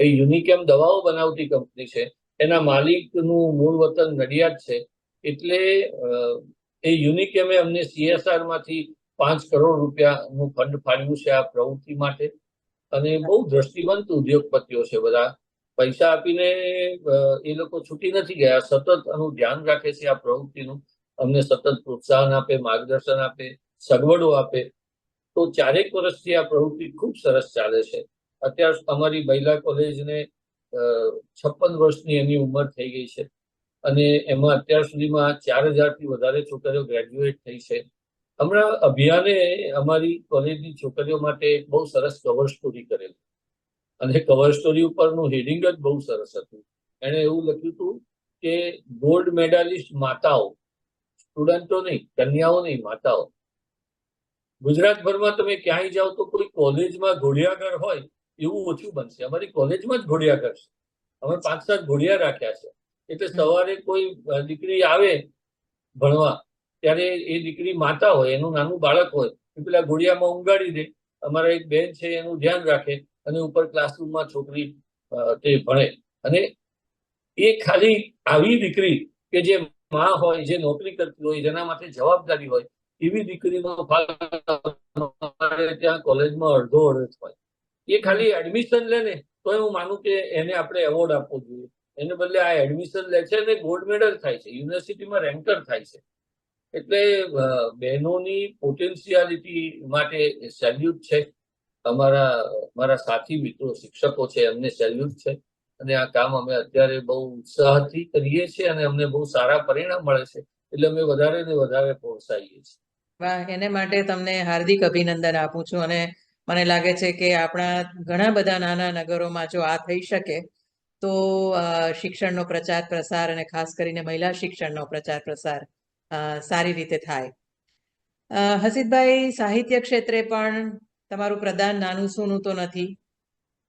એ યુનિકેમ દવાઓ બનાવતી કંપની છે. એના માલિકનું મૂળ વતન નડિયાદ છે. એટલે એ યુનિકેમે અમને CSR માંથી 5 કરોડ રૂપિયાનું ફંડ ફાળવ્યું છે આ પ્રવૃત્તિ માટે. અને બહુ દ્રષ્ટિવંત ઉદ્યોગપતિઓ છે બધા, પૈસા આપીને એ લોકો છૂટી નથી ગયા, સતત આનું ધ્યાન રાખે છે આ પ્રવૃત્તિનું, અમને સતત પ્રોત્સાહન આપે, માર્ગદર્શન આપે, સગવડો આપે. તો 4 વર્ષથી આ પ્રવૃત્તિ ખૂબ સરસ ચાલે છે. અત્યારે અમારી મહિલા કોલેજને 56 વર્ષની એની ઉંમર થઈ ગઈ છે અને એમાં અત્યાર સુધીમાં 4000થી વધારે છોકરીઓ ગ્રેજ્યુએટ થઈ છે. હમણાં અભિયાને અમારી કોલેજની છોકરીઓ માટે બહુ સરસ કવર સ્ટોરી કરેલી, અને કવર સ્ટોરી ઉપરનું હેડિંગ જ બહુ સરસ હતું. એણે એવું લખ્યું હતું કે ગોલ્ડ મેડાલિસ્ટ માતાઓ, સ્ટુડન્ટો નહીં, કન્યાઓ નહીં, માતાઓ. ગુજરાતભરમાં તમે ક્યાંય જાઓ તો કોઈ કોલેજમાં ઘોડિયાઘર હોય એવું ઓછું બનશે. અમારી કોલેજમાં જ ઘોડિયાઘર છે. અમે 5-7 ઘોડિયા રાખ્યા છે. એટલે સવારે કોઈ દીકરી આવે ભણવા, ત્યારે એ દીકરી માતા હોય, એનું નાનું બાળક હોય, એ પેલા ઘોડિયામાં ઊંઘાડી દે. અમારા એક બેન છે એનું ધ્યાન રાખે અને ઉપર ક્લાસરૂમમાં છોકરી તે ભણે. અને એ ખાલી આવી દીકરી કે જે માં હોય, જે નોકરી કરતી હોય, જેના માટે જવાબદારી હોય, એવી દીકરીનો ત્યાં કોલેજમાં અડધો હોય. એ ખાલી એડમિશન લે ને તો હું માનું કે એને આપણે એવોર્ડ આપવો જોઈએ. એને બદલે આ એડમિશન લે છે અને ગોલ્ડ મેડલ થાય છે, યુનિવર્સિટીમાં રેન્કર થાય છે. એટલે બહેનોની પોટેન્શિયાલિટી માટે સેલ્યુટ છે. મારા સાથી મિત્રો શિક્ષકો છે એમને સેલ્યુટ છે. અને આ કામ અમે અત્યારે બહુ ઉત્સાહથી કરીએ છીએ અને અમને બહુ સારા પરિણામ મળે છે. એટલે અમે વધારે ને વધારે પ્રોત્સાહીએ છીએ. વાહ, એને માટે તમને હાર્દિક અભિનંદન આપું છું. અને મને લાગે છે કે આપણા ઘણા બધા નાના નગરોમાં જો આ થઈ શકે તો શિક્ષણનો પ્રચાર પ્રસાર અને ખાસ કરીને મહિલા શિક્ષણનો પ્રચાર પ્રસાર સારી રીતે થાય. હસીતભાઈ, સાહિત્ય ક્ષેત્રે પણ તમારું પ્રદાન નાનું સૂનું તો નથી.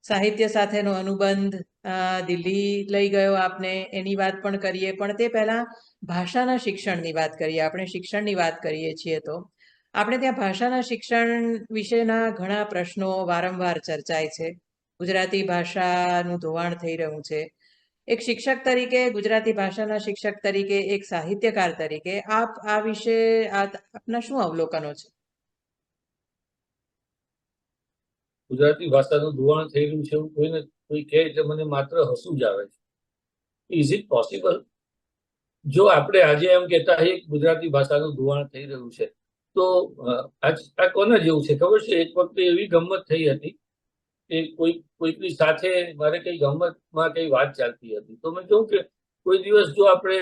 સાહિત્ય સાથેનો અનુબંધ દિલ્હી લઈ ગયો આપને, એની વાત પણ કરીએ. પણ તે પહેલા ભાષાના શિક્ષણની વાત કરીએ. આપણે શિક્ષણની વાત કરીએ છીએ તો આપણે ત્યાં ભાષાના શિક્ષણ વિશેના ઘણા પ્રશ્નો વારંવાર ચર્ચાય છે. ગુજરાતી ભાષાનું ધોવાણ થઈ રહ્યું છે. એક શિક્ષક તરીકે, ગુજરાતી ભાષાના શિક્ષક તરીકે, એક સાહિત્યકાર તરીકે આપ આ વિશે આપના શું અવલોકનો છે? ગુજરાતી ભાષાનું ધોવાણ થઈ રહ્યું છે એવું કોઈ કહે એટલે મને માત્ર હસવું જ આવે છે. Is it possible? જો આપણે આજે એમ કહેતા હોઈએ કે ગુજરાતી ભાષાનું ધોવાણ થઈ રહ્યું છે, તો આ કોના જેવું છે ખબર છે? એક વખતે એવી ગમત થઈ હતી કે કોઈકની સાથે મારે કઈ ગમતમાં કઈ વાત ચાલતી હતી, તો મેં કહ્યું કે કોઈ દિવસ જો આપણે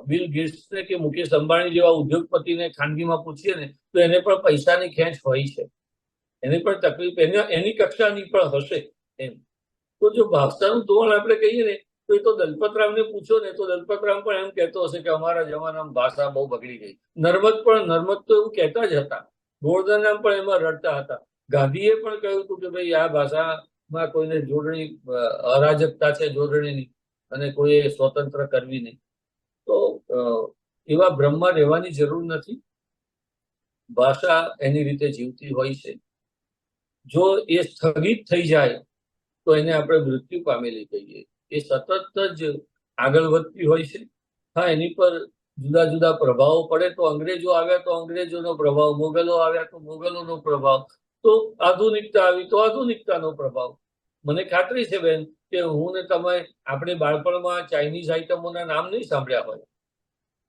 બિલ ગેટ્સને કે મુકેશ અંબાણી જેવા ઉદ્યોગપતિને ખાનગીમાં પૂછીએ ને, તો એને પણ પૈસાની ખેંચ હોય છે, એની પણ તકલીફ એની કક્ષાની પણ હશે એમ. તો જો ભાષાનું ધોવાણ આપણે કહીએ ને, તો એ તો દલપતરામને પૂછો ને, તો દલપતરામ પણ એમ કહેતો હશે કે અમારા જમાનામાં ભાષા બહુ બગડી ગઈ. નર્મદ તો એવું કહેતા જ હતા, ગોવર્ધનરામ પણ એમાં રડતા હતા. ગાંધીએ પણ કહ્યું હતું કે ભાઈ આ ભાષામાં કોઈને જોડણી અરાજકતા છે જોડણીની, અને કોઈએ સ્વતંત્ર કરવી નહીં. તો એવા ભ્રમમાં રહેવાની જરૂર નથી. ભાષા એની રીતે જીવતી હોય છે. જો એ સ્થગિત થઈ જાય તો એને આપણે મૃત્યુ પામેલી કહીએ. એ સતત જ આગળ વધતી હોય છે. હા, એની પર જુદા જુદા પ્રભાવો પડે, તો અંગ્રેજો આવ્યા તો અંગ્રેજોનો પ્રભાવ, મોગલો આવ્યા તો મોગલોનો પ્રભાવ, તો આધુનિકતા આવી તો આધુનિકતાનો પ્રભાવ. મને ખાતરી છે બેન કે હું ને તમે આપણે બાળપણમાં ચાઇનીઝ આઈટમોના નામ નહીં સાંભળ્યા હોય,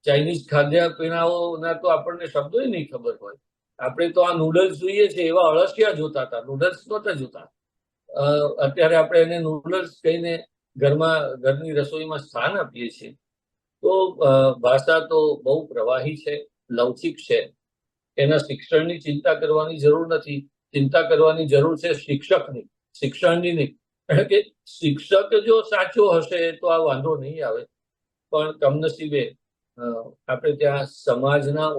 ચાઇનીઝ ખાદ્ય પીણાઓના તો આપણને શબ્દો નહીં ખબર હોય. આપણે તો આ નૂડલ્સ જોઈએ છે એવા અળસિયા જોતા હતા, નૂડલ્સ નહોતા જોતા. અત્યારે આપણે એને નૂડલ્સ કહીને ઘરની રસોઈમાં સ્થાન આપીએ છીએ. તો ભાષા તો બહુ પ્રવાહી છે, લવચિક છે. એના શિક્ષણની ચિંતા કરવાની જરૂર નથી. ચિંતા કરવાની જરૂર છે શિક્ષકની, શિક્ષણની નહીં. કારણ કે શિક્ષક જો સાચો હશે તો આ વાંધો નહીં આવે. પણ કમનસીબે આપણે ત્યાં સમાજના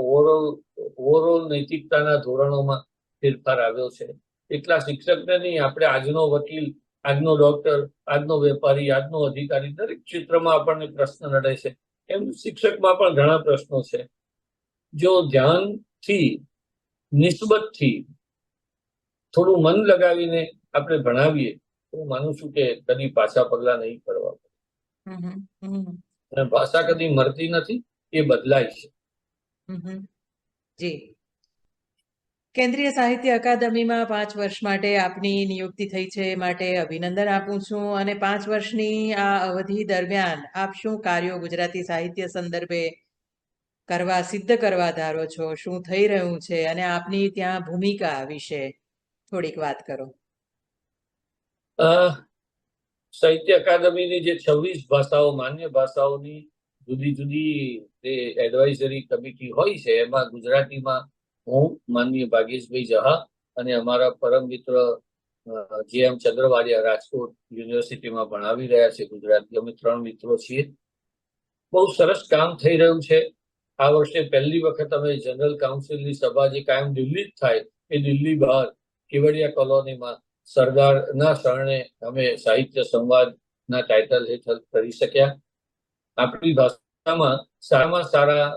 ઓવરઓલ નૈતિકતાના ધોરણોમાં ફેરફાર આવ્યો છે. એટલા શિક્ષકને નહીં, આપણે આજનો વકીલ, આજનો ડોક્ટર, આજનો વેપારી, આજનો અધિકારી, દરેક ક્ષેત્રમાં આપણને પ્રશ્ન નડે છે. એમ શિક્ષકમાં પણ ઘણા પ્રશ્નો છે. જો ધ્યાનથી, નિસ્બતથી, થોડું મન લગાવીને આપણે ભણાવીએ, તો હું માનું છું કે કદી પાછા પગલા નહીં પડવા પડે. અને ભાષા કદી મરતી નથી, એ બદલાય છે. જી, કેન્દ્રીય સાહિત્ય અકાદમીમાં 5 વર્ષ માટે આપની નિયુક્તિ થઈ છે, માટે અભિનંદન આપું છું. અને 5 વર્ષની આ અવધિ દરમિયાન આપ શું કાર્યો ગુજરાતી સાહિત્ય સંદર્ભે સિદ્ધ કરવા ધારો છો, શું થઈ રહ્યું છે, અને આપની ત્યાં ભૂમિકા વિશે થોડીક વાત કરો. સાહિત્ય અકાદમીની જે 26 ભાષાઓ, માન્ય ભાષાઓની જુદી જુદી જે એડવાઇઝરી કમિટી હોય છે, એમાં ગુજરાતીમાં હું, માનનીય ભાગેશભાઈ જહા, અને અમારા પરમ મિત્ર જે.એમ. ચંદ્રવાડિયા રાજકોટ યુનિવર્સિટીમાં ભણાવી રહ્યા છે ગુજરાતી, અમે 3 મિત્રો છીએ. બહુ સરસ કામ થઈ રહ્યું છે. આ વર્ષે પહેલી વખત અમે જનરલ કાઉન્સિલની સભા જે કાયમ દિલ્હી જ થાય, એ દિલ્હી બહાર કેવડિયા કોલોનીમાં સરદારના શરણે અમે સાહિત્ય સંવાદના ટાઇટલ હેઠળ કરી શક્યા. આપણી ભાષામાં સારામાં સારા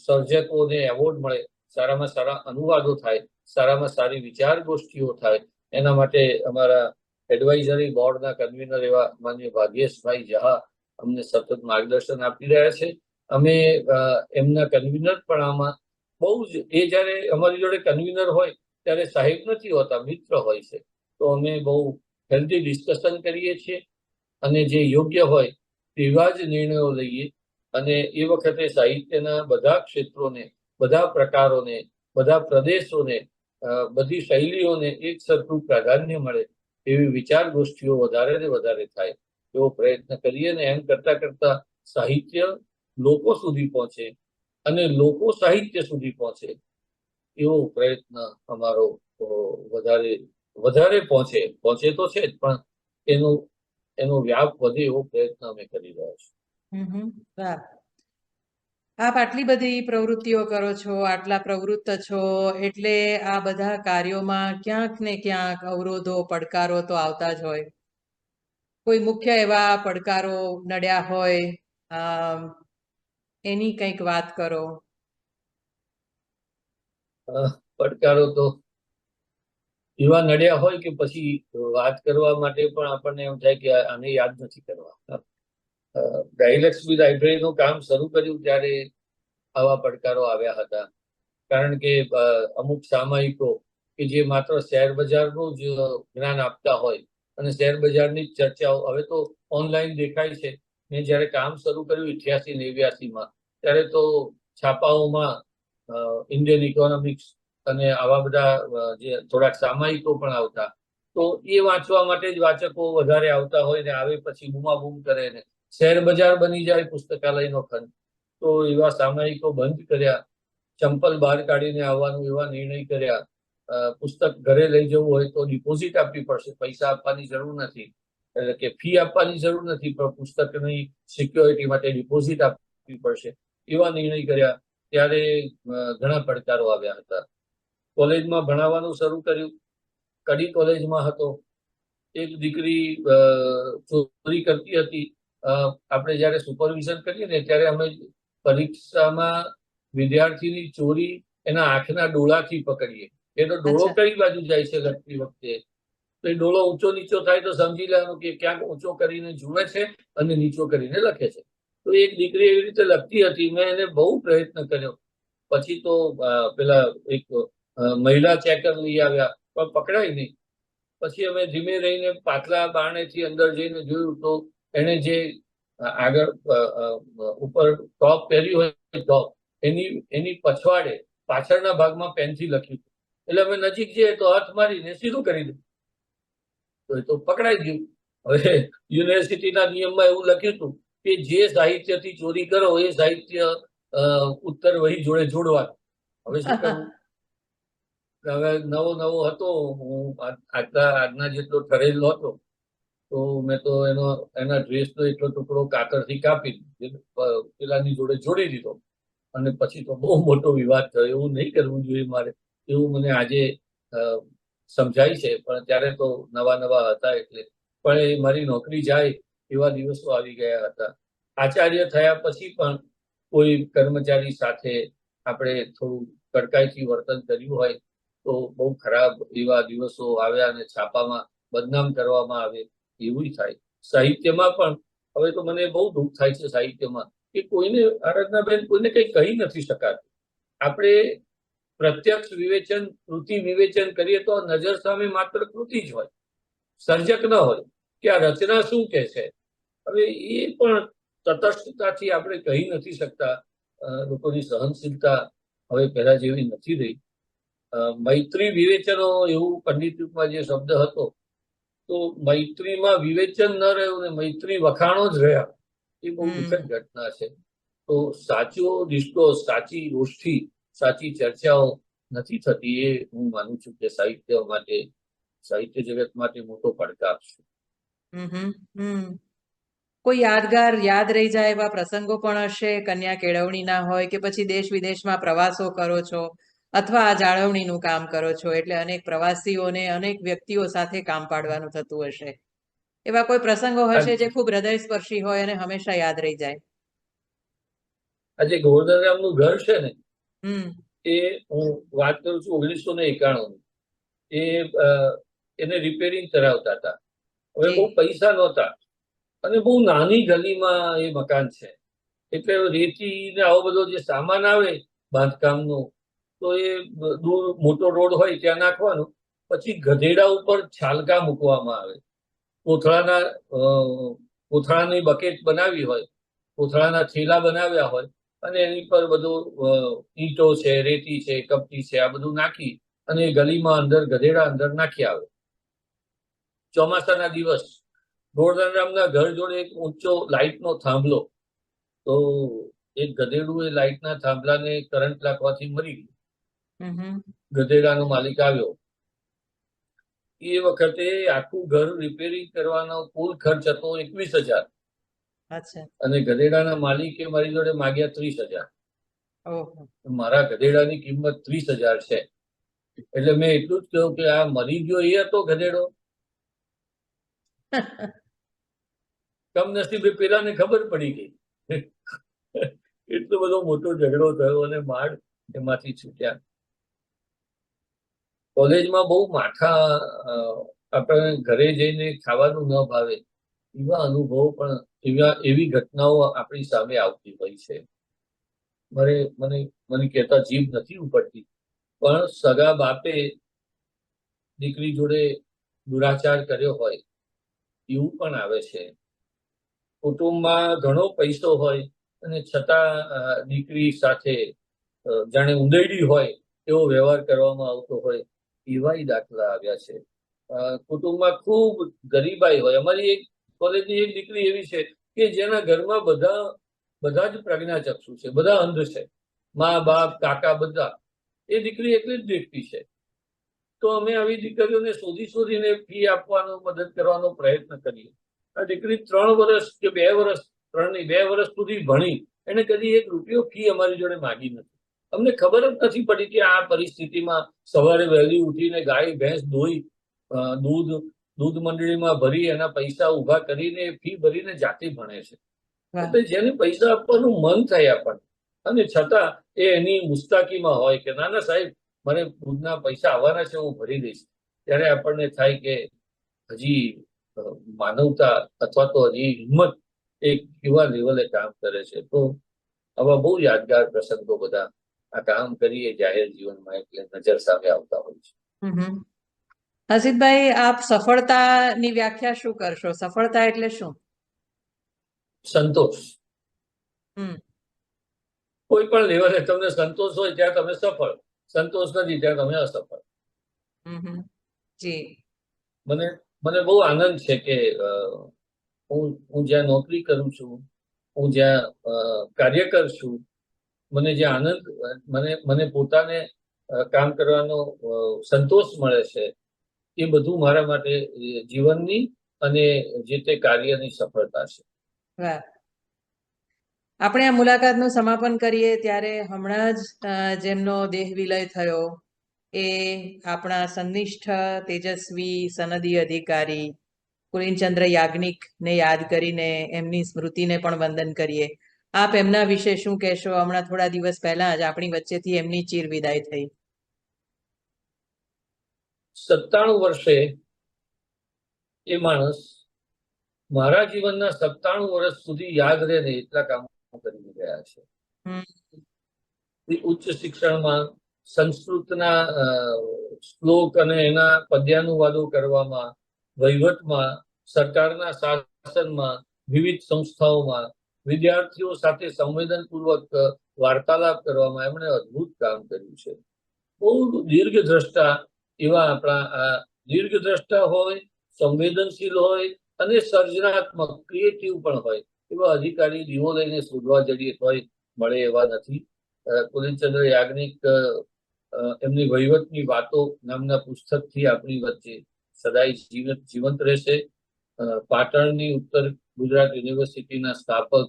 સર્જકોને એવોર્ડ મળે, સારામાં સારા અનુવાદો થાય, સારામાં સારી વિચાર ગોષ્ઠીઓ થાય, એના માટે અમારા એડવાઇઝરી બોર્ડના કન્વીનર એવા માનનીય ભાગ્યેશભાઈ જહા અમને સતત માર્ગદર્શન આપી રહ્યા છે. અમે એમના કન્વીનર પણ આમાં બહુ જ, એ જ્યારે અમારી જોડે કન્વીનર હોય ત્યારે સાહેબ નથી હોતા, મિત્ર હોય છે. તો અમે બહુ હેલ્ધી ડિસ્કશન કરીએ છીએ, અને જે યોગ્ય હોય તેવા જ નિર્ણયો લઈએ. અને એ વખતે સાહિત્યના બધા ક્ષેત્રોને, બધા પ્રકારોને, બધા પ્રદેશોને, બધી શૈલીઓને એક સરખું પ્રાધાન્ય મળે એવી વિચાર ગોષ્ઠીઓ વધારે ને વધારે થાય એવો પ્રયત્ન કરીએ. ને એમ કરતા કરતા સાહિત્ય લોકો સુધી પહોંચે અને લોકો સાહિત્ય સુધી પહોંચે એવો પ્રયત્ન અમારો વધારે પહોંચે તો છે જ, પણ એનો વ્યાપ વધે એવો પ્રયત્ન અમે કરી રહ્યા છીએ. આપ આટલી બધી પ્રવૃત્તિઓ કરો છો, આટલા પ્રવૃત્ત છો, એટલે આ બધા કાર્યોમાં ક્યાંક ને ક્યાંક અવરોધો, પડકારો તો આવતા જ હોય. કોઈ મુખ્ય એવા પડકારો નડ્યા હોય, એની કંઈક વાત કરો. પડકારો તો એવા નડ્યા હોય કે પછી વાત કરવા માટે પણ આપણને એમ થાય કે આને યાદ નથી કરવા. ડાયલેક્ટ્સબી લાઇબ્રેરીનું કામ શરૂ કર્યું ત્યારે આવા પડકારો આવ્યા હતા. કારણ કે અમુક સામાયિકો કે જે માત્ર શેર બજારનું જ જ્ઞાન આપતા હોય અને શેર બજારની જ ચર્ચાઓ હવે તો ઓનલાઈન દેખાય છે, મેં જ્યારે કામ શરૂ કર્યું 88-89માં, ત્યારે તો છાપાઓમાં ઇન્ડિયન ઇકોનોમિક્સ અને આવા બધા જે થોડાક સામાયિકો પણ આવતા. તો એ વાંચવા માટે જ વાચકો વધારે આવતા હોય ને આવે પછી બૂમાબૂમ કરે ને શેર બજાર બની જાય પુસ્તકાલયનો ખંડ. તો એવા સામાયિકો બંધ કર્યા, ચંપલ બહાર કાઢીને આવવાનું એવા નિર્ણય કર્યા. પુસ્તક ઘરે લઈ જવું હોય તો ડિપોઝિટ આપવી પડશે, પૈસા આપવાની જરૂર નથી, એટલે કે ફી આપવાની જરૂર નથી, પણ પુસ્તકની સિક્યોરિટી માટે ડિપોઝિટ આપવી પડશે. એવા નિર્ણય કર્યા. ત્યારે ઘણા પડકારો આવ્યા હતા. કોલેજમાં ભણાવવાનું શરૂ કર્યું. કડી કોલેજમાં હતો. એક દીકરી ચોરી કરતી હતી. આપણે જયારે સુપરવિઝન કરીએ ને ત્યારે અમે પરીક્ષામાં વિદ્યાર્થીની ચોરી એના આંખના ડોળાથી પકડીએ. એનો ડોળો કઈ બાજુ જાય છે લખતી વખતે, તો એ ડોળો ઊંચો નીચો થાય તો સમજી લેવાનું કે ક્યાંક ઊંચો કરીને જુએ છે અને નીચો કરીને લખે છે. તો એક દીકરી એવી રીતે લખતી હતી. મેં એને બહુ પ્રયત્ન કર્યો. પછી તો પેલા એક મહિલા ચેકર લઈ આવ્યા, પણ પકડાય નહીં. પછી અમે ધીમે રહીને પાટલા બારણેથી અંદર જઈને જોયું તો એને જે આગળ ઉપર ટોપ પહેર્યું હોય ટોપ, એની પછવાડે પાછળના ભાગમાં પેનથી લખ્યું. એટલે અમે નજીક જઈએ તો હાથ મારીને સીધું કરી દઉં, તો એ તો પકડાઈ ગયું. હવે યુનિવર્સિટીના નિયમમાં એવું લખ્યું હતું કે જે સાહિત્યથી ચોરી કરો એ સાહિત્ય ઉત્તર વહી જોડે જોડવાનું. હવે શું કરવું? હવે નવો હતો, હું આજના જેટલો ઠરેલો હતો, તો મેં તો એના ડ્રેસનો એટલો ટુકડો કાતરથી કાપી પેલાની જોડે જોડી દીધો. અને પછી તો બહુ મોટો વિવાદ થયો. એવું નહીં કરવું જોઈએ મારે, એવું મને આજે સમજાય છે, પણ ત્યારે તો નવા હતા એટલે. પણ એ મારી નોકરી જાય એવા દિવસો આવી ગયા હતા. આચાર્ય થયા પછી પણ કોઈ કર્મચારી સાથે આપણે થોડું કડકાઈથી વર્તન કર્યું હોય તો બહુ ખરાબ એવા દિવસો આવ્યા અને છાપામાં બદનામ કરવામાં આવે એવું થાય. સાહિત્યમાં પણ હવે તો મને બહુ દુઃખ થાય છે સાહિત્યમાં કે કોઈને, આરાધનાબેન, કોઈને કંઈ કહી નથી શકાતું. આપણે પ્રત્યક્ષ વિવેચન, કૃતિ વિવેચન કરીએ તો નજર સામે માત્ર કૃતિ જ હોય, સર્જક ન હોય કે આ રચના શું કે છે. હવે એ પણ તટસ્થતાથી આપણે કહી નથી શકતા. લોકોની સહનશીલતા હવે પહેલા જેવી નથી રહી. મૈત્રી વિવેચનો એવું પંડિતયુગમાં જે શબ્દ હતો, તો મૈત્રીમાં વિવેચન ન રહ્યું ને મૈત્રી વખાણો જ રહ્યા. એ બહુ દુઃખદ ઘટના છે. તો સાચો ડિસ્કોર્સ, સાચી ગોષ્ઠી, સાચી ચર્ચાઓ નથી થતી. એ હું માનું છું કે સાહિત્ય જગત માટે મોટો પડકાર છે. કોઈ યાદગાર યાદ રહી જાય એવા પ્રસંગો પણ હશે? કન્યા કેળવણીના હોય કે પછી દેશ વિદેશમાં પ્રવાસો કરો છો અથવા આ જાળવણીનું કામ કરો છો, એટલે અનેક પ્રવાસીઓને, અનેક વ્યક્તિઓ સાથે કામ પાડવાનું થતું હશે. એવા કોઈ પ્રસંગો હશે જે ખૂબ હૃદયસ્પર્શી હોય અને હંમેશા યાદ રહી જાય? આજે ગોવર્ધનરામનું ઘર છે ને, એ હું વાત કરું છું 1991. એને રિપેરિંગ કરાવતા હતા. હવે બહુ પૈસા નહોતા અને બહુ નાની ગલીમાં એ મકાન છે. એટલે રેતી ને આવો બધો જે સામાન આવે બાંધકામનો, તો એ દૂર મોટો રોડ હોય ત્યાં નાખવાનું. પછી ગધેડા ઉપર છાલકા મૂકવામાં આવે. કોથળાની બકેટ બનાવી હોય, કોથળાના થેલા બનાવ્યા હોય અને એની પર બધું ઈંટો છે, રેતી છે, કપટી છે, આ બધું નાખી અને ગલીમાં અંદર ગધેડા અંદર નાખી આવે. ચોમાસાના દિવસ ગોવર્ધનરામના ઘર જોડે એક ઊંચો લાઇટનો થાંભલો, તો એક ગધેડું એ લાઇટના થાંભલાને કરંટ લાગવાથી મરી ગયું. ગધેડાનો માલિક આવ્યો. એ વખતે આખું ઘર રિપેરિંગ કરવાનો કુલ ખર્ચ હતો 21,000 અને ગધેડાના માલિકે મારી જોડે માગ્યા 30,000. મારા ગધેડાની કિંમત 30,000 છે. એટલે મેં એટલું જ કહ્યું કે આ મરી ગયો એ હતો ગધેડો. કમનસીબે પેલાને ખબર પડી ગઈ. એટલો બધો મોટો ઝઘડો થયો અને માળ એમાંથી છૂટ્યા. કોલેજમાં બહુ માઠા, આપણે ઘરે જઈને ખાવાનું ન ભાવે એવા અનુભવો પણ, એવી ઘટનાઓ આપણી સામે આવતી હોય છે. મને કહેતા જીભ નથી ઉપડતી, પણ સગા બાપે દીકરી જોડે દુરાચાર કર્યો હોય એવું પણ આવે છે. કુટુંબમાં ઘણો પૈસો હોય અને છતાં દીકરી સાથે જાણે ઉંદેડી હોય એવો વ્યવહાર કરવામાં આવતો હોય એવા દાખલા આવ્યા છે. કુટુંબમાં ખૂબ ગરીબાઈ હોય. અમારી એક કોલેજની એક દીકરી એવી છે કે જેના ઘરમાં બધા જ પ્રજ્ઞાચક્ષુ છે, બધા અંધ છે, મા બાપ કાકા બધા. એ દીકરી એકલી જ દેખતી છે. તો અમે આવી દીકરીઓને શોધીને ફી આપવાનો, મદદ કરવાનો પ્રયત્ન કરીએ. આ દીકરી 3 વર્ષ કે 2 વર્ષ, 2 વર્ષ સુધી ભણી, એને કદી 1 રૂપિયો ફી અમારી જોડે માગી નથી. અમને ખબર જ નથી પડી કે આ પરિસ્થિતિમાં સવારે વહેલી ઉઠીને ગાય ભેંસ દોઈ, દૂધ મંડળીમાં ભરી, એના પૈસા ઉભા કરીને ફી ભરીને જાતે ભણે છે. એટલે જેને પૈસા આપવાનું મન થાય આપણને, અને છતાં એ એની મુસ્તાકીમાં હોય કે ના સાહેબ, મને દૂધના પૈસા આવવાના છે, હું ભરી દઈશ, ત્યારે આપણને થાય કે હજી માનવતા અથવા તો હજી હિંમત એક કેવા લેવલે કામ કરે છે. તો આવા બહુ યાદગાર પ્રસંગો બધા આ કામ કરીએ જાહેર જીવનમાં એટલે નજર સામે આવતા હોય છે. હસીતભાઈ, આપ સફળતાની વ્યાખ્યા શું કરશો? સફળતા એટલે શું? સંતોષ. કોઈ પણ લેવલે તમને સંતોષ હોય ત્યાં તમે સફળ, સંતોષ નથી ત્યાં તમે અસફળ. જી, મને બહુ આનંદ છે કે હું જ્યાં નોકરી કરું છું, હું જ્યાં કાર્યકર છું, મને જે આનંદ, મને પોતાને કામ કરવાનો સંતોષ મળે છે, એ બધું મારા માટે જીવનની અને જે તે કાર્યની સફળતા છે. વાહ. આપણે આ મુલાકાતનું સમાપન કરીએ ત્યારે હમણાં જ જેમનો દેહ વિલય થયો એ આપણા સંનિષ્ઠ, તેજસ્વી, સનદી અધિકારી પુરીનચંદ્ર યાજ્ઞિકને યાદ કરીને એમની સ્મૃતિને પણ વંદન કરીએ. આપ એમના વિશે શું કહેશો? હમણાં થોડા દિવસ પહેલા જ આપણી વચ્ચેથી એમની ચીર વિદાય થઈ. 97 વર્ષે એ માણસ મારા જીવનના 97 વર્ષ સુધી યાદ રહે ને એટલા કામો કરી ગયા છે. ઉચ્ચ શિક્ષણમાં સંસ્કૃતના શ્લોક અને એના પદ્યાનુવાદો કરવામાં, વહીવટમાં, સરકારના શાસનમાં, વિવિધ સંસ્થાઓમાં, વિદ્યાર્થીઓ સાથે સંવેદનપૂર્વક વાર્તાલાપ કરવામાં એમણે અદ્ભુત કામ કર્યું છે. બહુ દીર્ઘદ્રષ્ટા એવા આપણા દીર્ઘદ્રષ્ટા હોય, સંવેદનશીલ હોય અને સર્જનાત્મક, ક્રિએટિવ પણ હોય એવા અધિકારી દીવો લઈને શોધવા જઈએ તોય મળે એવા નથી. પુરીનચંદ્ર યાજ્ઞિક એમની વહીવટની વાતો નામના પુસ્તકથી આપણી વચ્ચે સદાય જીવંત રહેશે. પાટણની ઉત્તર ગુજરાત યુનિવર્સિટીના સ્થાપક,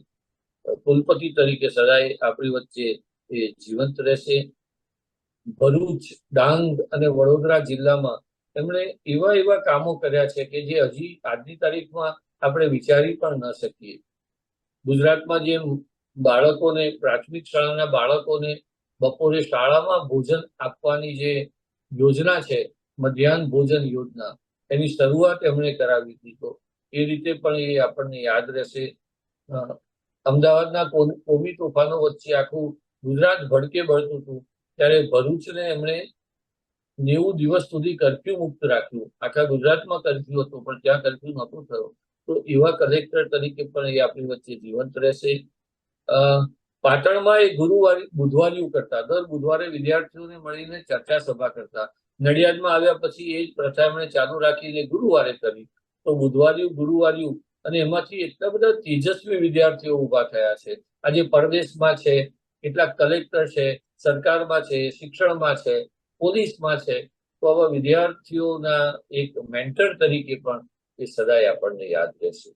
કુલપતિ તરીકે સદાય આપણી વચ્ચે એ જીવંત રહેશે. ભરૂચ, ડાંગ અને વડોદરા જિલ્લામાં એમણે એવા કામો કર્યા છે કે જે હજી આજની તારીખમાં આપણે વિચારી પણ ન શકીએ. ગુજરાતમાં જે બાળકોને, પ્રાથમિક શાળાના બાળકોને બપોરે શાળામાં ભોજન આપવાની જે યોજના છે, મધ્યાહન ભોજન યોજના, એની શરૂઆત એમણે કરાવી હતી. તો એ રીતે પણ એ આપણને યાદ રહેશે. અમદાવાદના કોમી તોફાનો વચ્ચે આખું ગુજરાત ભડકે બળતું હતું ત્યારે ભરૂચને એમણે 90 દિવસ સુધી કર્ફ્યુ મુક્ત રાખ્યું. આખા ગુજરાતમાં કર્ફ્યુ હતો પણ ત્યાં કર્ફ્યુ નહોતો થયો. તો એવા કલેક્ટર તરીકે પણ એ આપણી વચ્ચે જીવંત રહેશે. પાટણમાં એ બુધવારીયું કરતા, દર બુધવારે વિદ્યાર્થીઓને મળીને ચર્ચા સભા કરતા. નડિયાદમાં આવ્યા પછી એ જ પ્રથા એમણે ચાલુ રાખીને ગુરુવારે કરી. તો બુધવારીયું, ગુરુવારીયું, અને એમાંથી એટલા બધા તેજસ્વી વિદ્યાર્થીઓ ઉભા થયા છે. આજે પરદેશમાં છે, કેટલાક કલેક્ટર છે, સરકારમાં છે, શિક્ષણમાં છે, પોલીસમાં છે. તો આવા વિદ્યાર્થીઓના એક મેન્ટર તરીકે પણ એ સદાય આપણને યાદ રહેશે.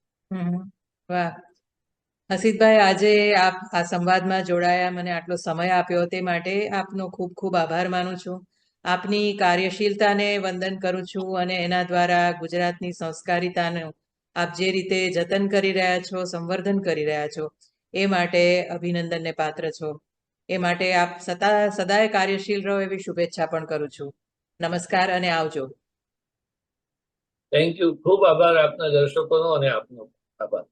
વાહ. હસીતભાઈ, આજે આપ આ સંવાદમાં જોડાયા, મને આટલો સમય આપ્યો તે માટે આપનો ખૂબ ખૂબ આભાર માનું છું. આપની કાર્યશીલતાને વંદન કરું છું અને એના દ્વારા ગુજરાતની સંસ્કારિતાનું આપ જે રીતે જતન કરી રહ્યા છો, સંવર્ધન કરી રહ્યા છો, એ માટે અભિનંદનને પાત્ર છો. એ માટે આપ સદાય કાર્યશીલ રહો એવી શુભેચ્છા પણ કરું છું. નમસ્કાર અને આવજો. Thank you. ખૂબ આભાર આપના દર્શકોનો અને આપનો આભાર.